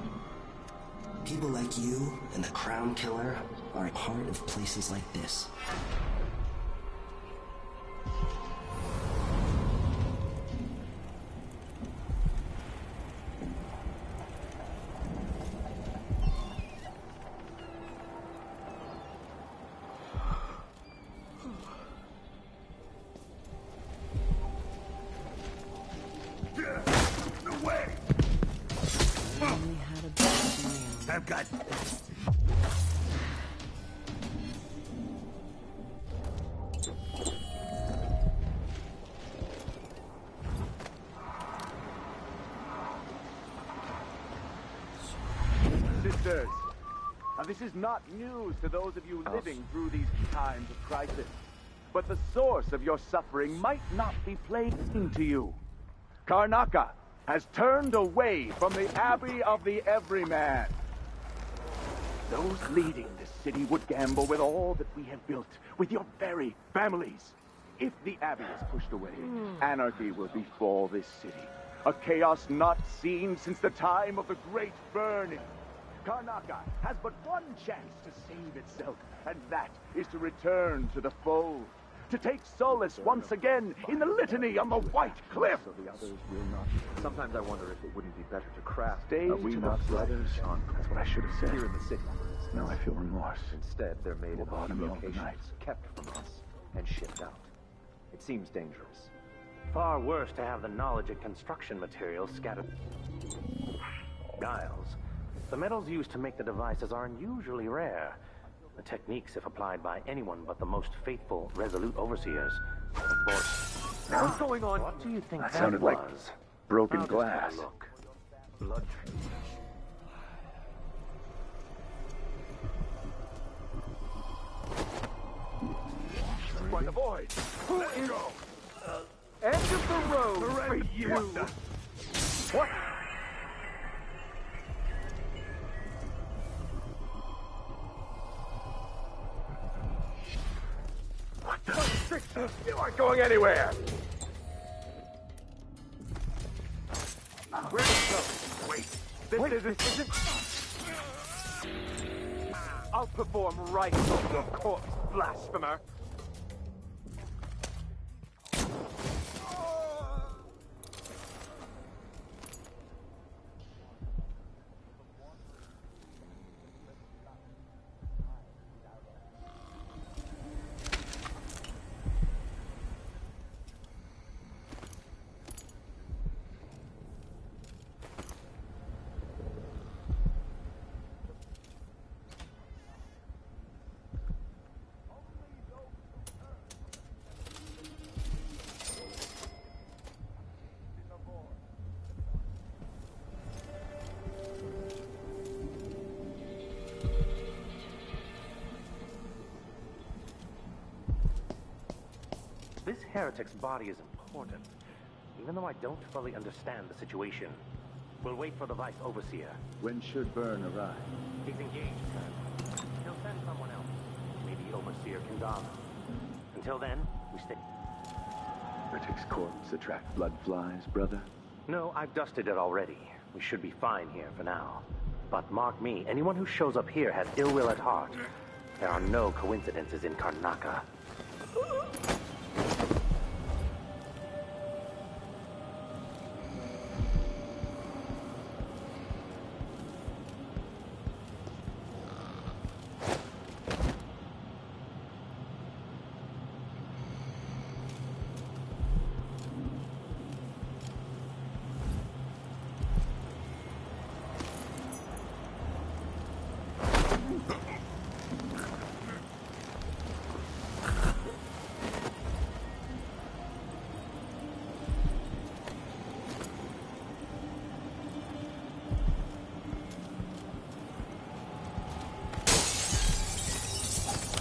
[SPEAKER 17] People like you and the Crown Killer are a part of places like this.
[SPEAKER 10] I've got...
[SPEAKER 7] Sisters, now this is not news to those of you living through these times of crisis. But the source of your suffering might not be plain to you. Karnaca has turned away from the Abbey of the Everyman. Those leading this city would gamble with all that we have built, with your very families. If the Abbey is pushed away, anarchy will befall this city. A chaos not seen since the time of the Great Burning. Karnaca has but one chance to save itself, and that is to return to the fold. To take solace once again in the litany on the White Cliff.
[SPEAKER 21] So the others will not. Sometimes I wonder if it wouldn't be better to craft.
[SPEAKER 7] Are we not brothers? That's what I should have said.
[SPEAKER 21] Here in the city.
[SPEAKER 7] Now I feel remorse.
[SPEAKER 21] Instead, they're made in
[SPEAKER 7] bottom of the
[SPEAKER 21] locations
[SPEAKER 7] night.
[SPEAKER 21] kept from us and shipped out. It seems dangerous. Far worse to have the knowledge and construction materials scattered. Giles. The metals used to make the devices are unusually rare. The techniques, if applied by anyone but the most faithful, resolute overseers. What's going on? What do you think
[SPEAKER 7] That
[SPEAKER 21] that
[SPEAKER 7] sounded
[SPEAKER 21] was?
[SPEAKER 7] like broken
[SPEAKER 21] How does that
[SPEAKER 7] glass.
[SPEAKER 21] look? Blood.
[SPEAKER 7] By the void. Who is... End of the road for you. What? What the? You aren't going anywhere. Where did it go? Wait. This isn't... I'll perform rites on your corpse, blasphemer.
[SPEAKER 21] This heretic's body is important, even though I don't fully understand the situation. We'll wait for the Vice Overseer.
[SPEAKER 7] When should Byrne arrive?
[SPEAKER 21] He's engaged, Colonel. He'll send someone else. Maybe Overseer Kendama. Until then, we stay.
[SPEAKER 7] Heretic's corpse attract blood flies, brother?
[SPEAKER 21] No, I've dusted it already. We should be fine here for now. But mark me, anyone who shows up here has ill will at heart. There are no coincidences in Karnaca.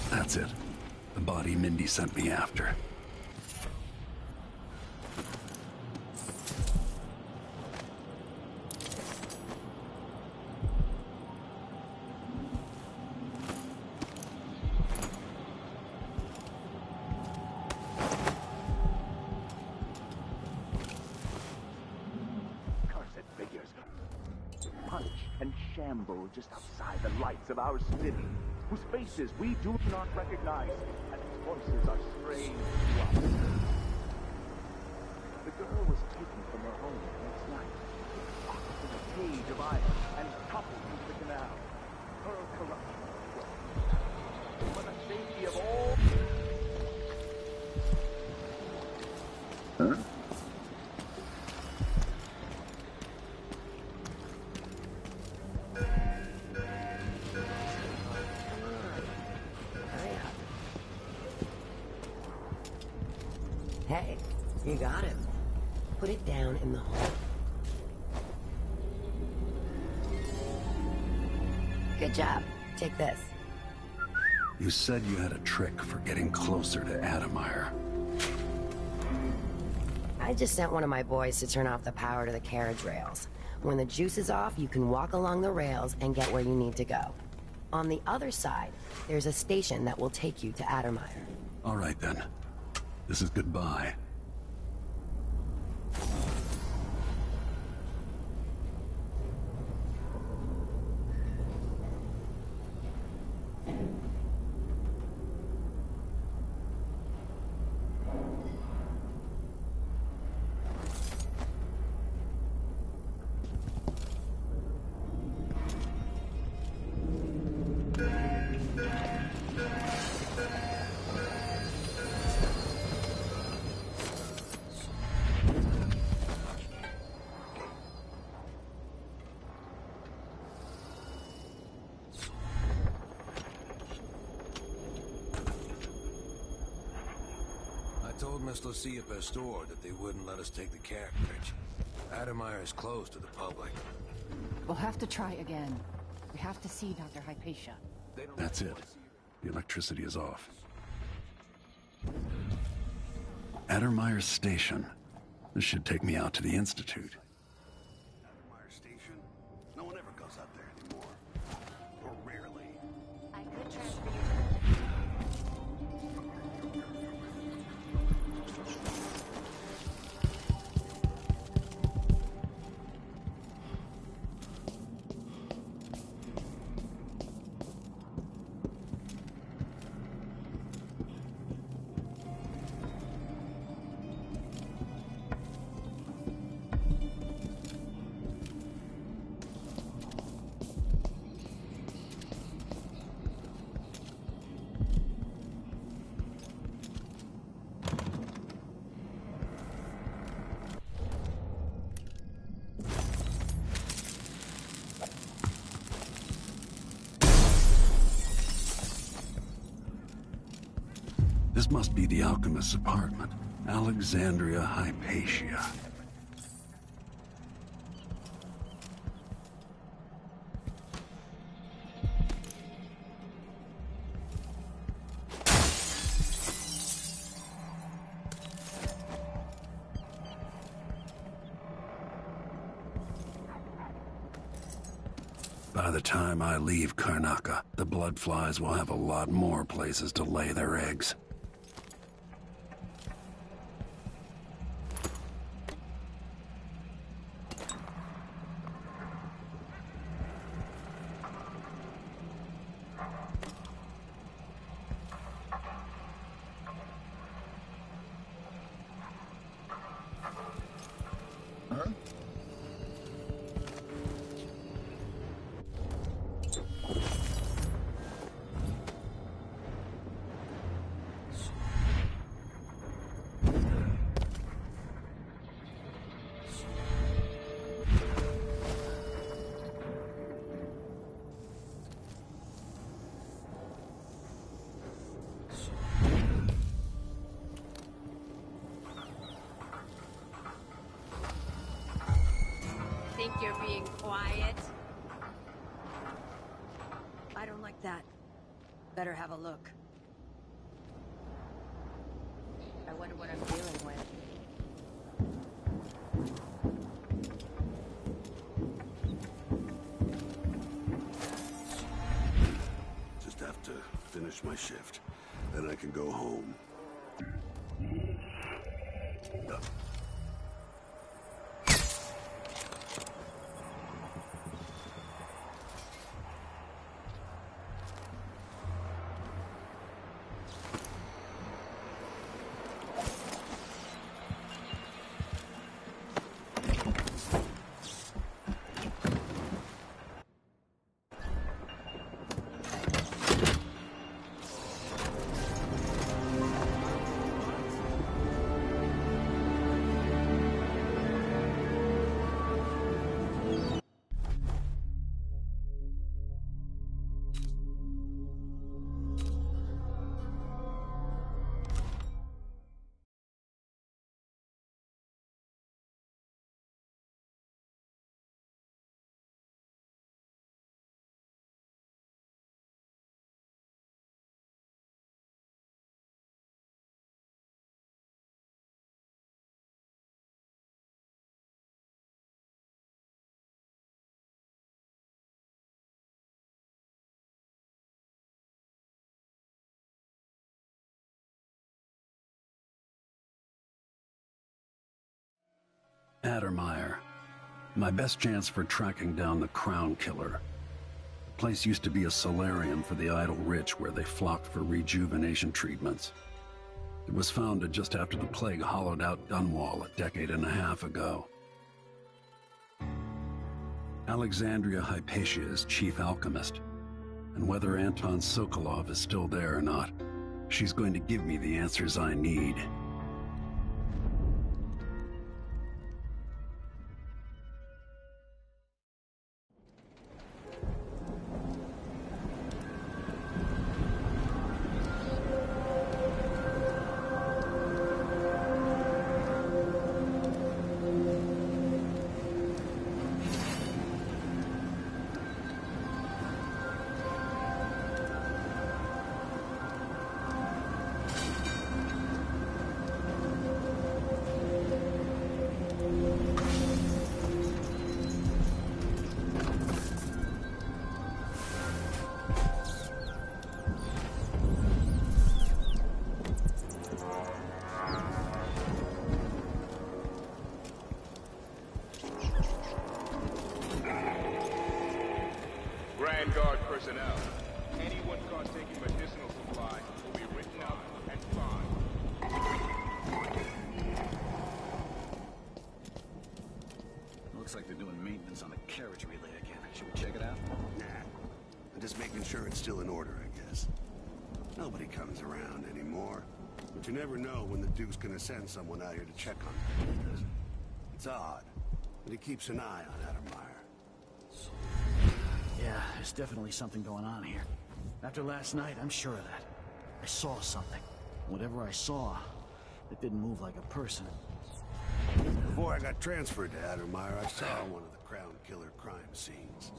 [SPEAKER 4] That's it. The body Mindy sent me after.
[SPEAKER 7] Cursed figures. Punch and shamble just outside the lights of our city, whose faces we do not recognize, and whose voices are strange to us. The girl was taken from her home last night, locked in a cage of iron, and toppled into the canal. Her corruption for the safety of all. Huh?
[SPEAKER 2] Hey, you got him. Put it down in the hole. Good job. Take this.
[SPEAKER 4] You said you had a trick for getting closer to Adamire.
[SPEAKER 2] I just sent one of my boys to turn off the power to the carriage rails. When the juice is off, you can walk along the rails and get where you need to go. On the other side, there's a station that will take you to Adamire.
[SPEAKER 4] All right, then. This is goodbye.
[SPEAKER 9] I told Miss Lucia Pastor that they wouldn't let us take the carriage. Adamire is closed to the public.
[SPEAKER 15] We'll have to try again. We have to see Dr. Hypatia.
[SPEAKER 4] That's it. The electricity is off. Adamire Station. This should take me out to the Institute. Adamire Station? No one ever goes out there anymore. Or rarely.
[SPEAKER 20] I could transfer you.
[SPEAKER 4] must be the alchemist's apartment. Alexandria Hypatia. By the time I leave Karnaca, the bloodflies will have a lot more places to lay their eggs.
[SPEAKER 1] Think you're being quiet? I don't like that. Better have a look. I wonder what I'm dealing with.
[SPEAKER 4] Just have to finish my shift. Then I can go home. Addermeyer. My best chance for tracking down the Crown Killer. The place used to be a solarium for the idle rich where they flocked for rejuvenation treatments. It was founded just after the plague hollowed out Dunwall a decade and a half ago. Alexandria Hypatia is chief alchemist, and whether Anton Sokolov is still there or not, she's going to give me the answers I need.
[SPEAKER 3] Grand Guard personnel. Anyone caught taking medicinal supplies will be written up and fined.
[SPEAKER 13] Looks like they're doing maintenance on the carriage relay again. Should we check it out?
[SPEAKER 4] Nah. I'm just making sure it's still in order, I guess. Nobody comes around anymore. But you never know when the Duke's gonna send someone out here to check on things. It's odd, but he keeps an eye on Addermeyer.
[SPEAKER 8] Yeah, there's definitely something going on here. After last night, I'm sure of that. I saw something. Whatever I saw, it didn't move like a person.
[SPEAKER 4] Before I got transferred to Addermeyer, I saw one of the Crown Killer crime scenes.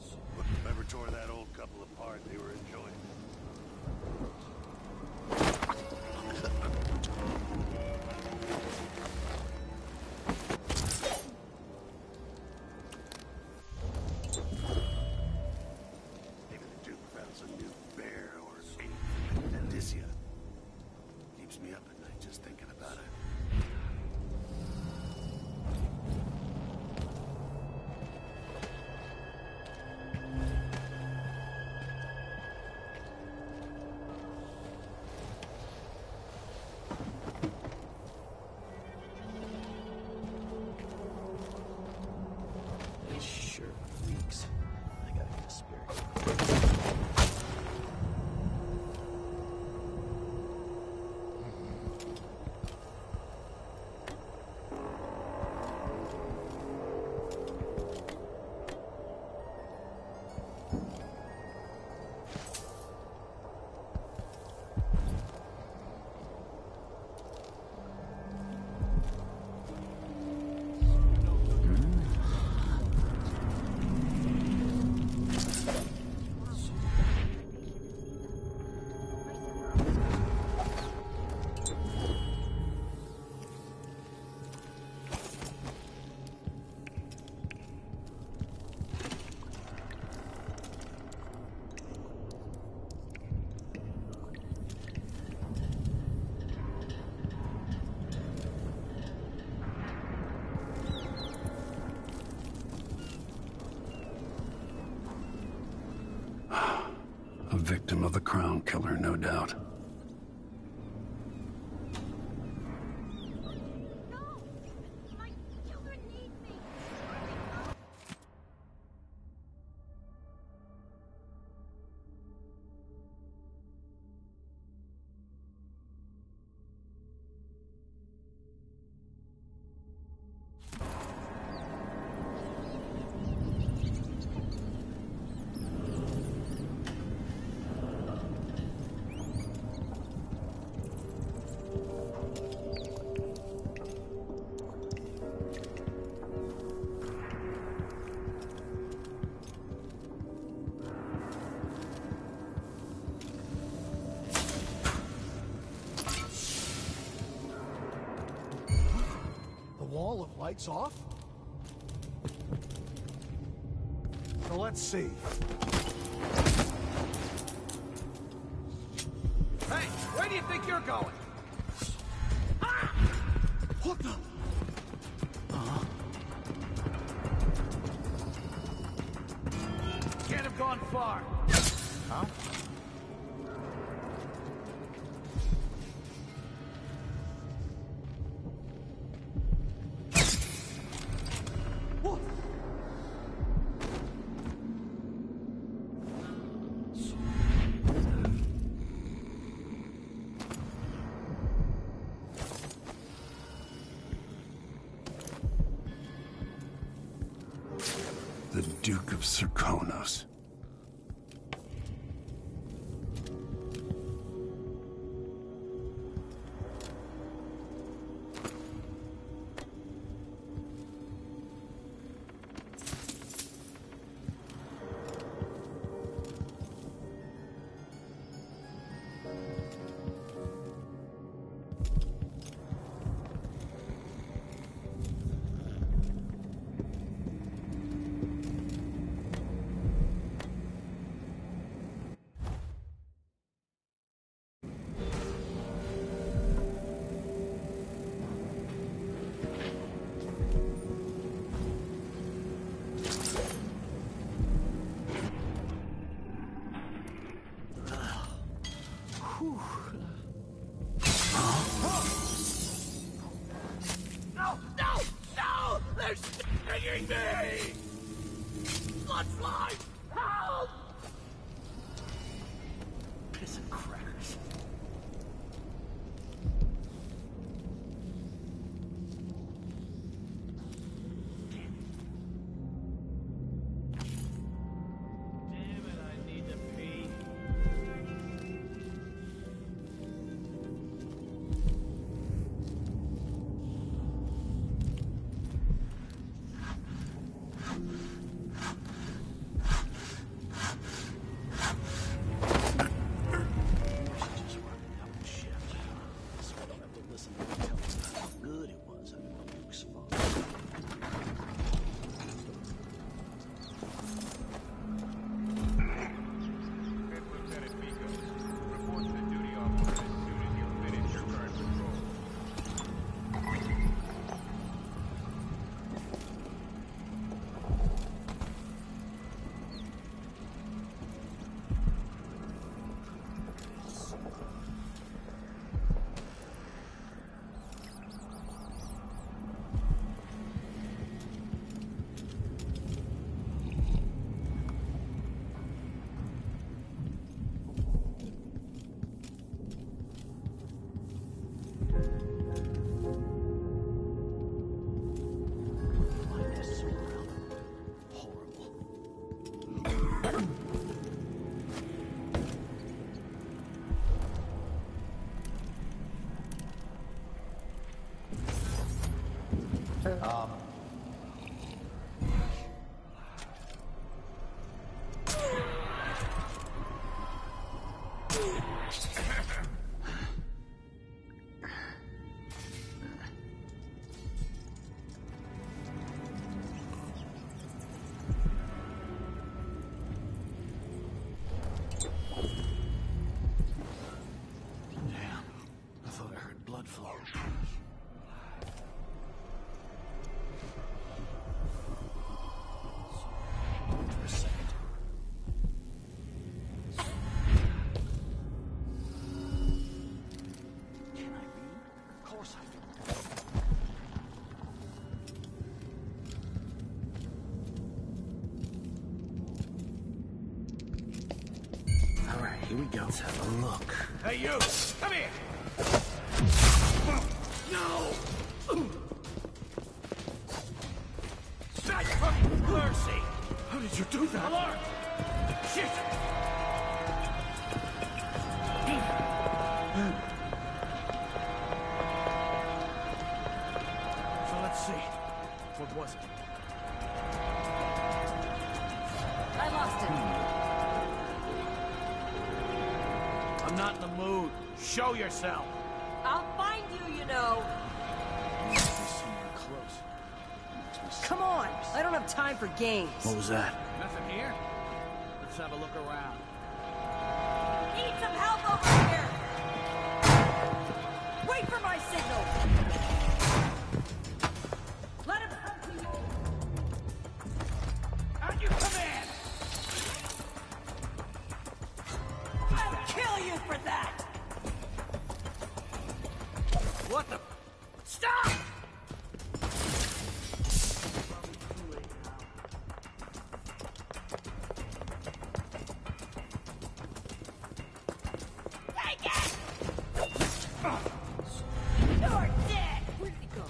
[SPEAKER 4] Whoever tore that old couple apart, they were enjoying Maybe the Duke found some new bear or Adicia. Keeps me up at night just thinking about it. A victim of the Crown Killer, no doubt.
[SPEAKER 6] Wall of lights off? So let's see.
[SPEAKER 10] Hey, where do you think you're going? Ah!
[SPEAKER 6] What the?
[SPEAKER 10] Can't have gone far. Huh?
[SPEAKER 4] The Duke of Serkonos.
[SPEAKER 10] No! No! No! They're stinging me! Blood fly! Help!
[SPEAKER 8] Piss and crackers.
[SPEAKER 10] Damn it, I need to pee.
[SPEAKER 8] Here we go.
[SPEAKER 10] Let's have a look.
[SPEAKER 8] Hey, you! Come here! No! Mercy!
[SPEAKER 5] How did you do that?
[SPEAKER 8] Alarm! Shit! So let's see. What was it?
[SPEAKER 1] I lost it.
[SPEAKER 8] I'm not in the mood. Show yourself.
[SPEAKER 1] I'll find you, you know.
[SPEAKER 8] Must be somewhere close.
[SPEAKER 1] Come on. I don't have time for games.
[SPEAKER 8] What was that? Nothing here. Let's have a look around.
[SPEAKER 1] Need some help over here. Wait for my signal. Let him come to you.
[SPEAKER 8] At your command.
[SPEAKER 1] I'll kill you for that.
[SPEAKER 8] What the? Stop!
[SPEAKER 1] Take it! You're dead! Where'd he go?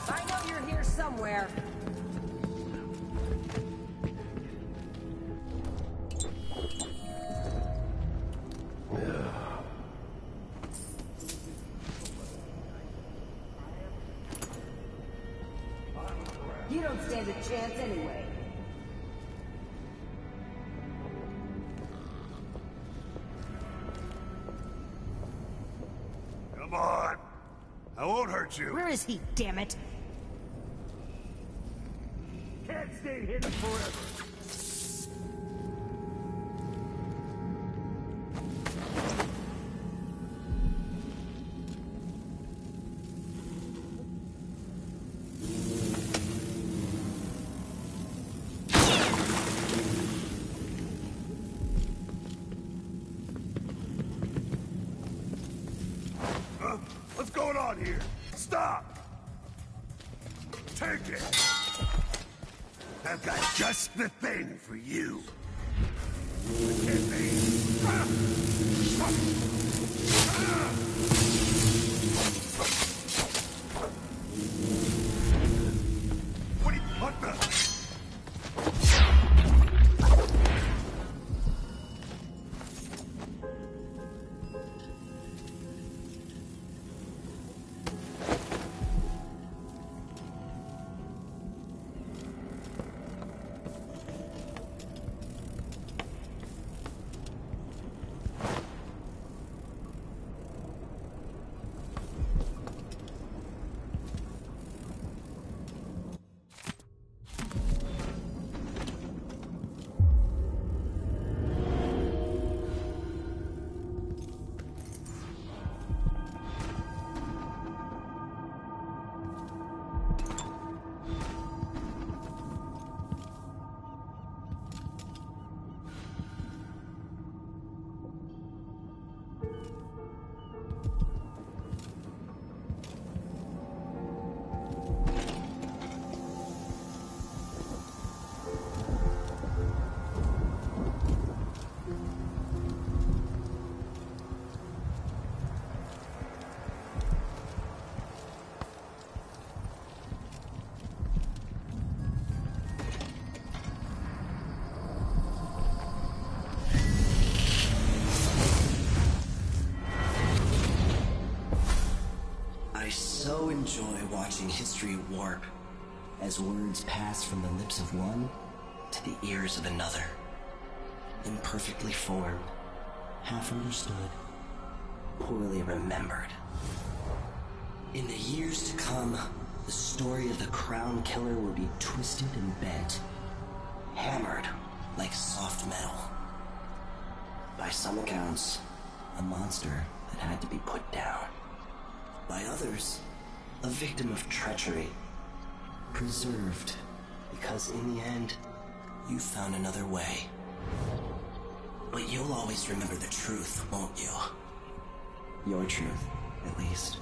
[SPEAKER 1] I know you're here somewhere. You don't stand a chance anyway.
[SPEAKER 4] Come on. I won't hurt you.
[SPEAKER 1] Where is he, damn it?
[SPEAKER 4] Can't stay hidden forever. What's going on here? Stop! Take it! I've got just the thing for you. Hit me! What the?
[SPEAKER 17] I so enjoy watching history warp as words pass from the lips of one to the ears of another. Imperfectly formed, half understood, poorly remembered. In the years to come, the story of the Crown Killer will be twisted and bent, hammered like soft metal. By some accounts, a monster that had to be put down. By others, a victim of treachery, preserved because in the end, you found another way. But you'll always remember the truth, won't you? Your truth, at least.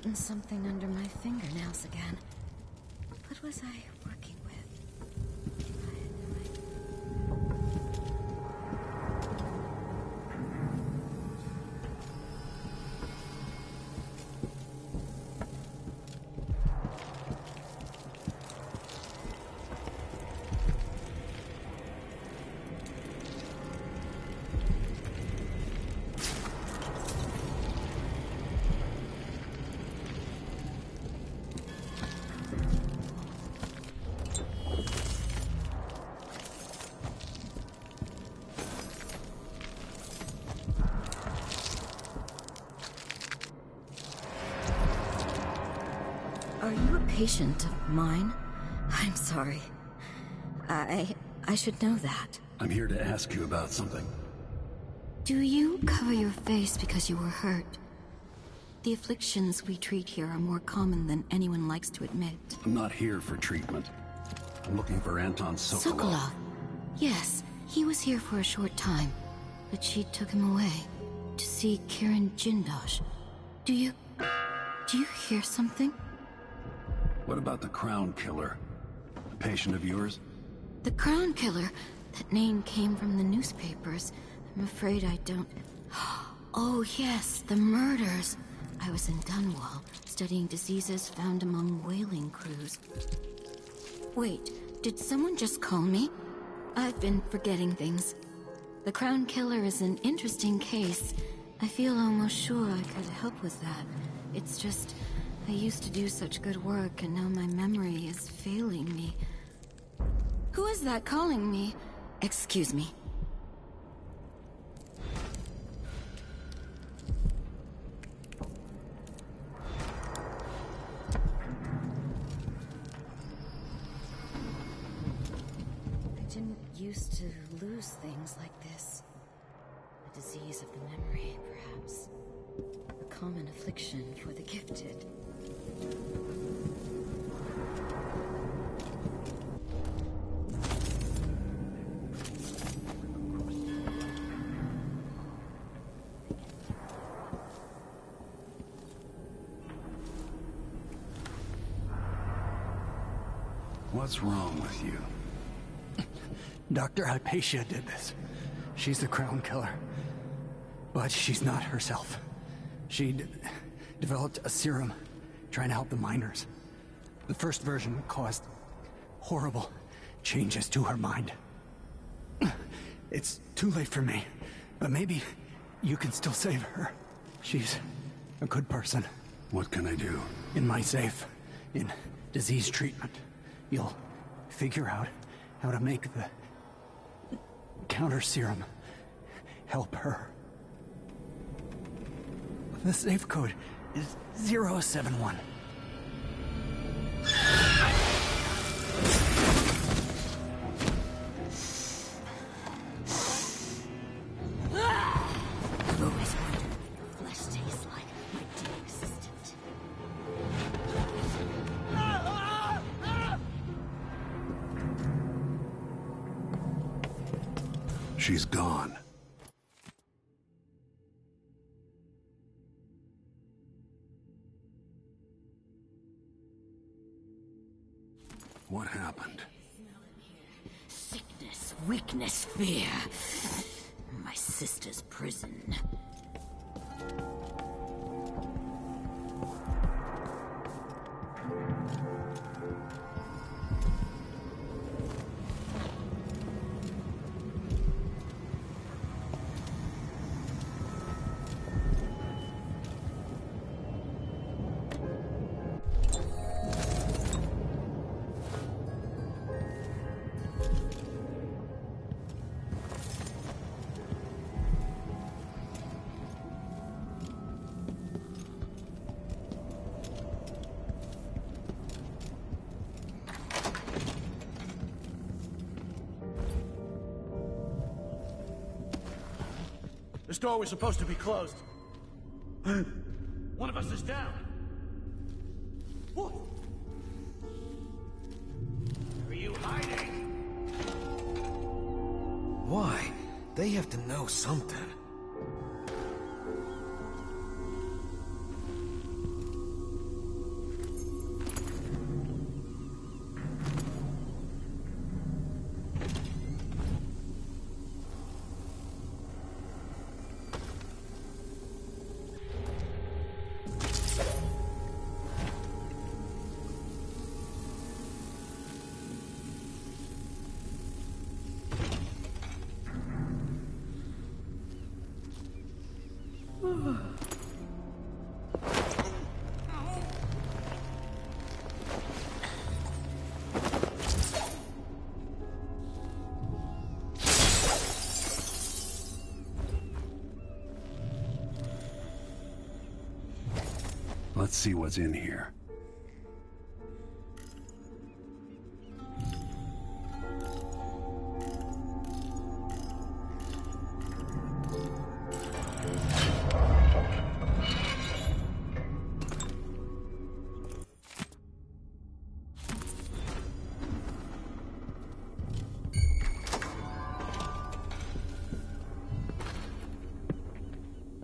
[SPEAKER 1] gotten something under my fingernails again. What was I working with? Are you a patient of mine? I'm sorry. I should know that.
[SPEAKER 4] I'm here to ask you about something.
[SPEAKER 1] Do you cover your face because you were hurt? The afflictions we treat here are more common than anyone likes to admit.
[SPEAKER 4] I'm not here for treatment. I'm looking for Anton Sokolov.
[SPEAKER 1] Sokolov. Yes, he was here for a short time, but she took him away to see Kirin Jindosh. Do you hear something?
[SPEAKER 4] What about the Crown Killer? A patient of yours?
[SPEAKER 1] The Crown Killer? That name came from the newspapers. I'm afraid I don't... Oh yes, the murders. I was in Dunwall, studying diseases found among whaling crews. Wait, did someone just call me? I've been forgetting things. The Crown Killer is an interesting case. I feel almost sure I could help with that. It's just... I used to do such good work, and now my memory is failing me. Who is that calling me? Excuse me. I didn't used to lose things like this. A disease of the memory, perhaps. A common affliction for the gifted.
[SPEAKER 4] What's wrong with you?
[SPEAKER 6] Dr. Hypatia did this. She's the Crown Killer. But she's not herself. She developed a serum trying to help the miners. The first version caused horrible changes to her mind. It's too late for me, but maybe you can still save her. She's a good person.
[SPEAKER 4] What can I do?
[SPEAKER 6] In my safe, in disease treatment, you'll figure out how to make the counter serum help her. The safe code is 071.
[SPEAKER 1] I've always wondered what your flesh tastes like, my dear assistant.
[SPEAKER 4] She's gone. What happened?
[SPEAKER 1] Sickness, weakness, fear. My sister's prison.
[SPEAKER 8] This door was supposed to be closed. One of us is down. What? Are you hiding?
[SPEAKER 9] Why? They have to know something.
[SPEAKER 4] Let's see what's in here.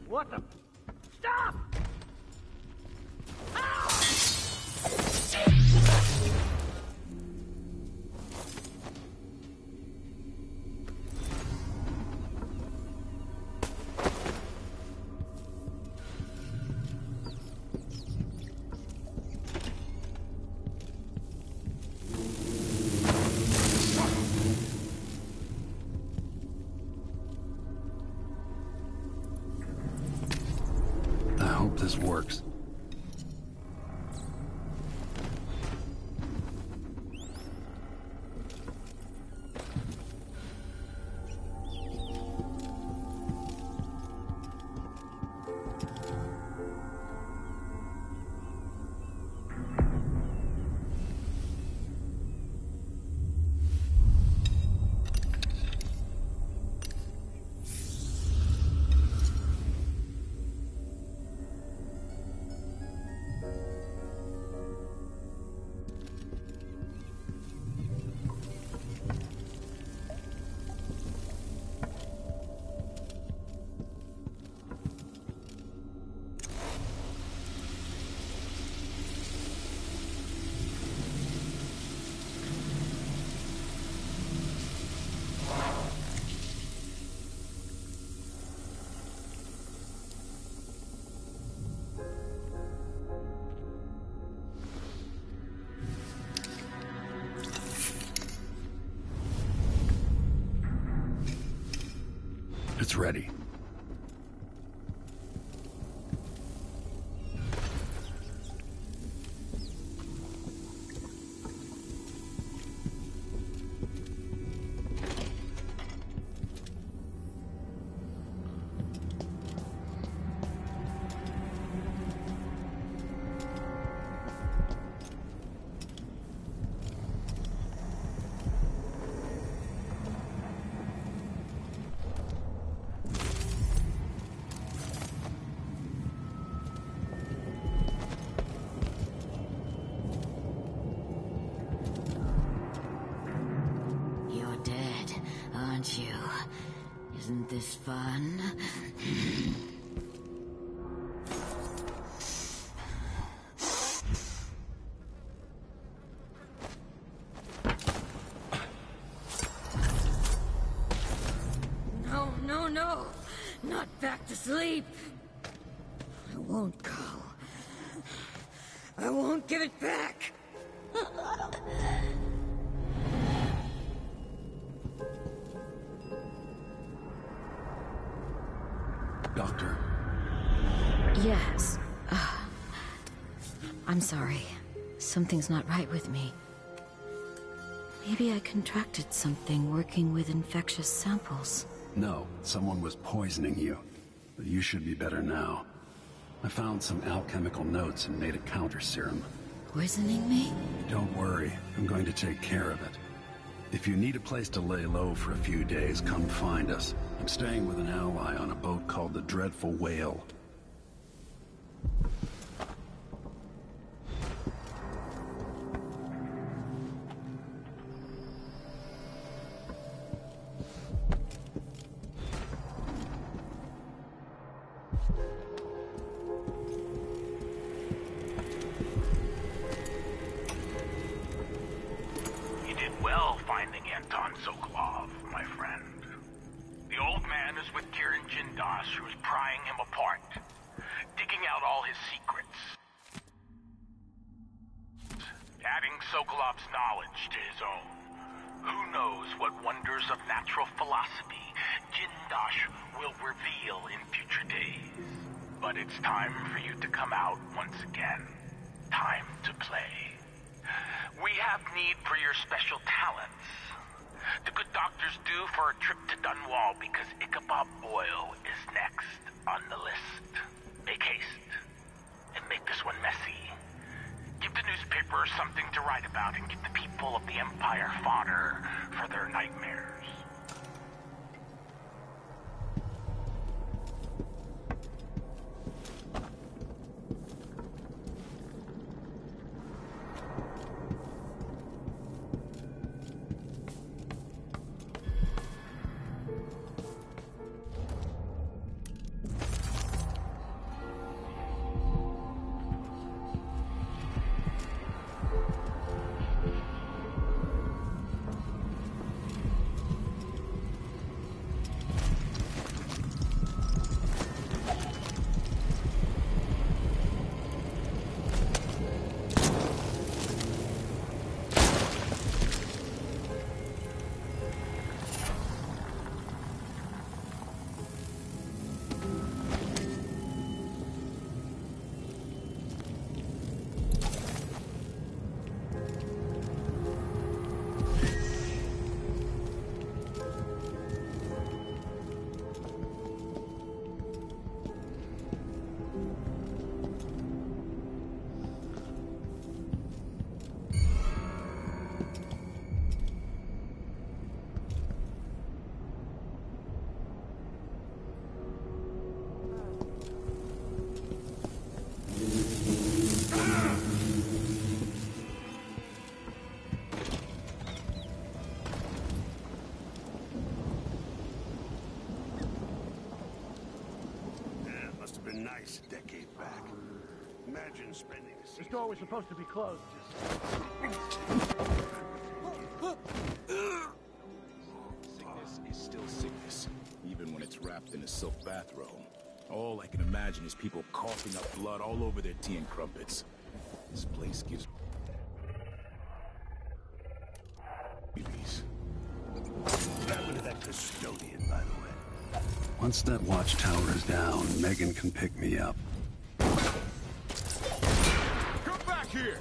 [SPEAKER 10] What the? Stop!
[SPEAKER 4] I hope this works. It's ready.
[SPEAKER 1] You're dead, aren't you? Isn't this fun? No, no, no! Not back to sleep! I won't go. I won't give it back!
[SPEAKER 4] Doctor.
[SPEAKER 1] Yes. I'm sorry. Something's not right with me. Maybe I contracted something working with infectious samples.
[SPEAKER 4] No, someone was poisoning you. But you should be better now. I found some alchemical notes and made a counter serum.
[SPEAKER 1] Poisoning me?
[SPEAKER 4] Don't worry, I'm going to take care of it. If you need a place to lay low for a few days, come find us. I'm staying with an ally on a boat called the Dreadful Whale.
[SPEAKER 19] You did well finding Anton Sokolov, my friend. The old man is with Kirin Jindosh, who's prying him apart, digging out all his secrets. Adding Sokolov's knowledge to his own. Who knows what wonders of natural philosophy Jindosh will reveal in future days.
[SPEAKER 5] But it's time for you to come out once again. Time to play. We have need for your special talents. The good doctor's due for a trip to Dunwall because Ichabod Boyle is next on the list. Make haste, and make this one messy. Give the newspapers something to write about and give the people of the Empire fodder for their nightmares.
[SPEAKER 4] Nice a decade back. Imagine spending a
[SPEAKER 8] This door was supposed to be closed.
[SPEAKER 11] Sickness is still sickness, even when it's wrapped in a silk bathrobe. All I can imagine is people coughing up blood all over their tea and crumpets. This place gives...
[SPEAKER 4] What happened to that custodian, by the way? Once that watchtower is down, Megan can pick me up.
[SPEAKER 5] Come back here!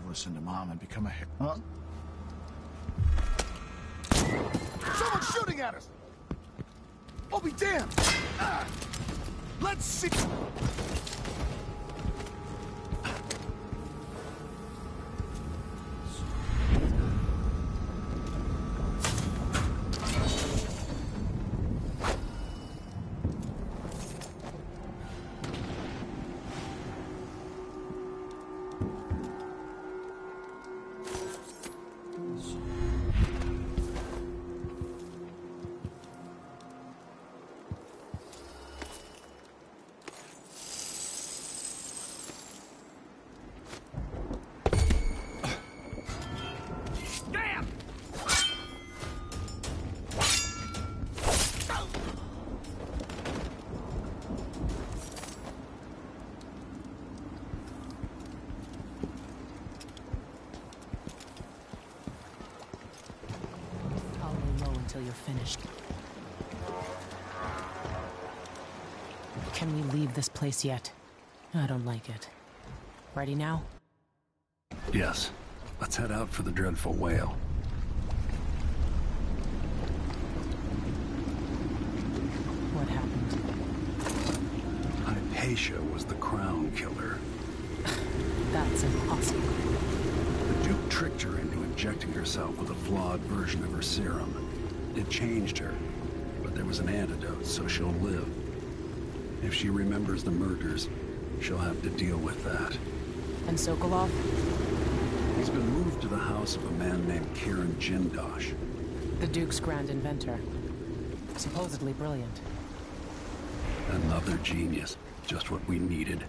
[SPEAKER 8] Listen to Mom and become a hit. Huh? Someone's shooting at us! I'll be damned! Let's see...
[SPEAKER 14] until you're finished. Can we leave this place yet? I don't like it. Ready now?
[SPEAKER 4] Yes. Let's head out for the dreadful whale.
[SPEAKER 14] What happened?
[SPEAKER 4] Hypatia was the crown killer.
[SPEAKER 14] That's impossible.
[SPEAKER 4] The Duke tricked her into injecting herself with a flawed version of her serum. It changed her, but there was an antidote, so she'll live. If she remembers the murders, she'll have to deal with that.
[SPEAKER 14] And Sokolov?
[SPEAKER 4] He's been moved to the house of a man named Kieran Jindosh.
[SPEAKER 14] The Duke's grand inventor. Supposedly brilliant.
[SPEAKER 4] Another genius. Just what we needed.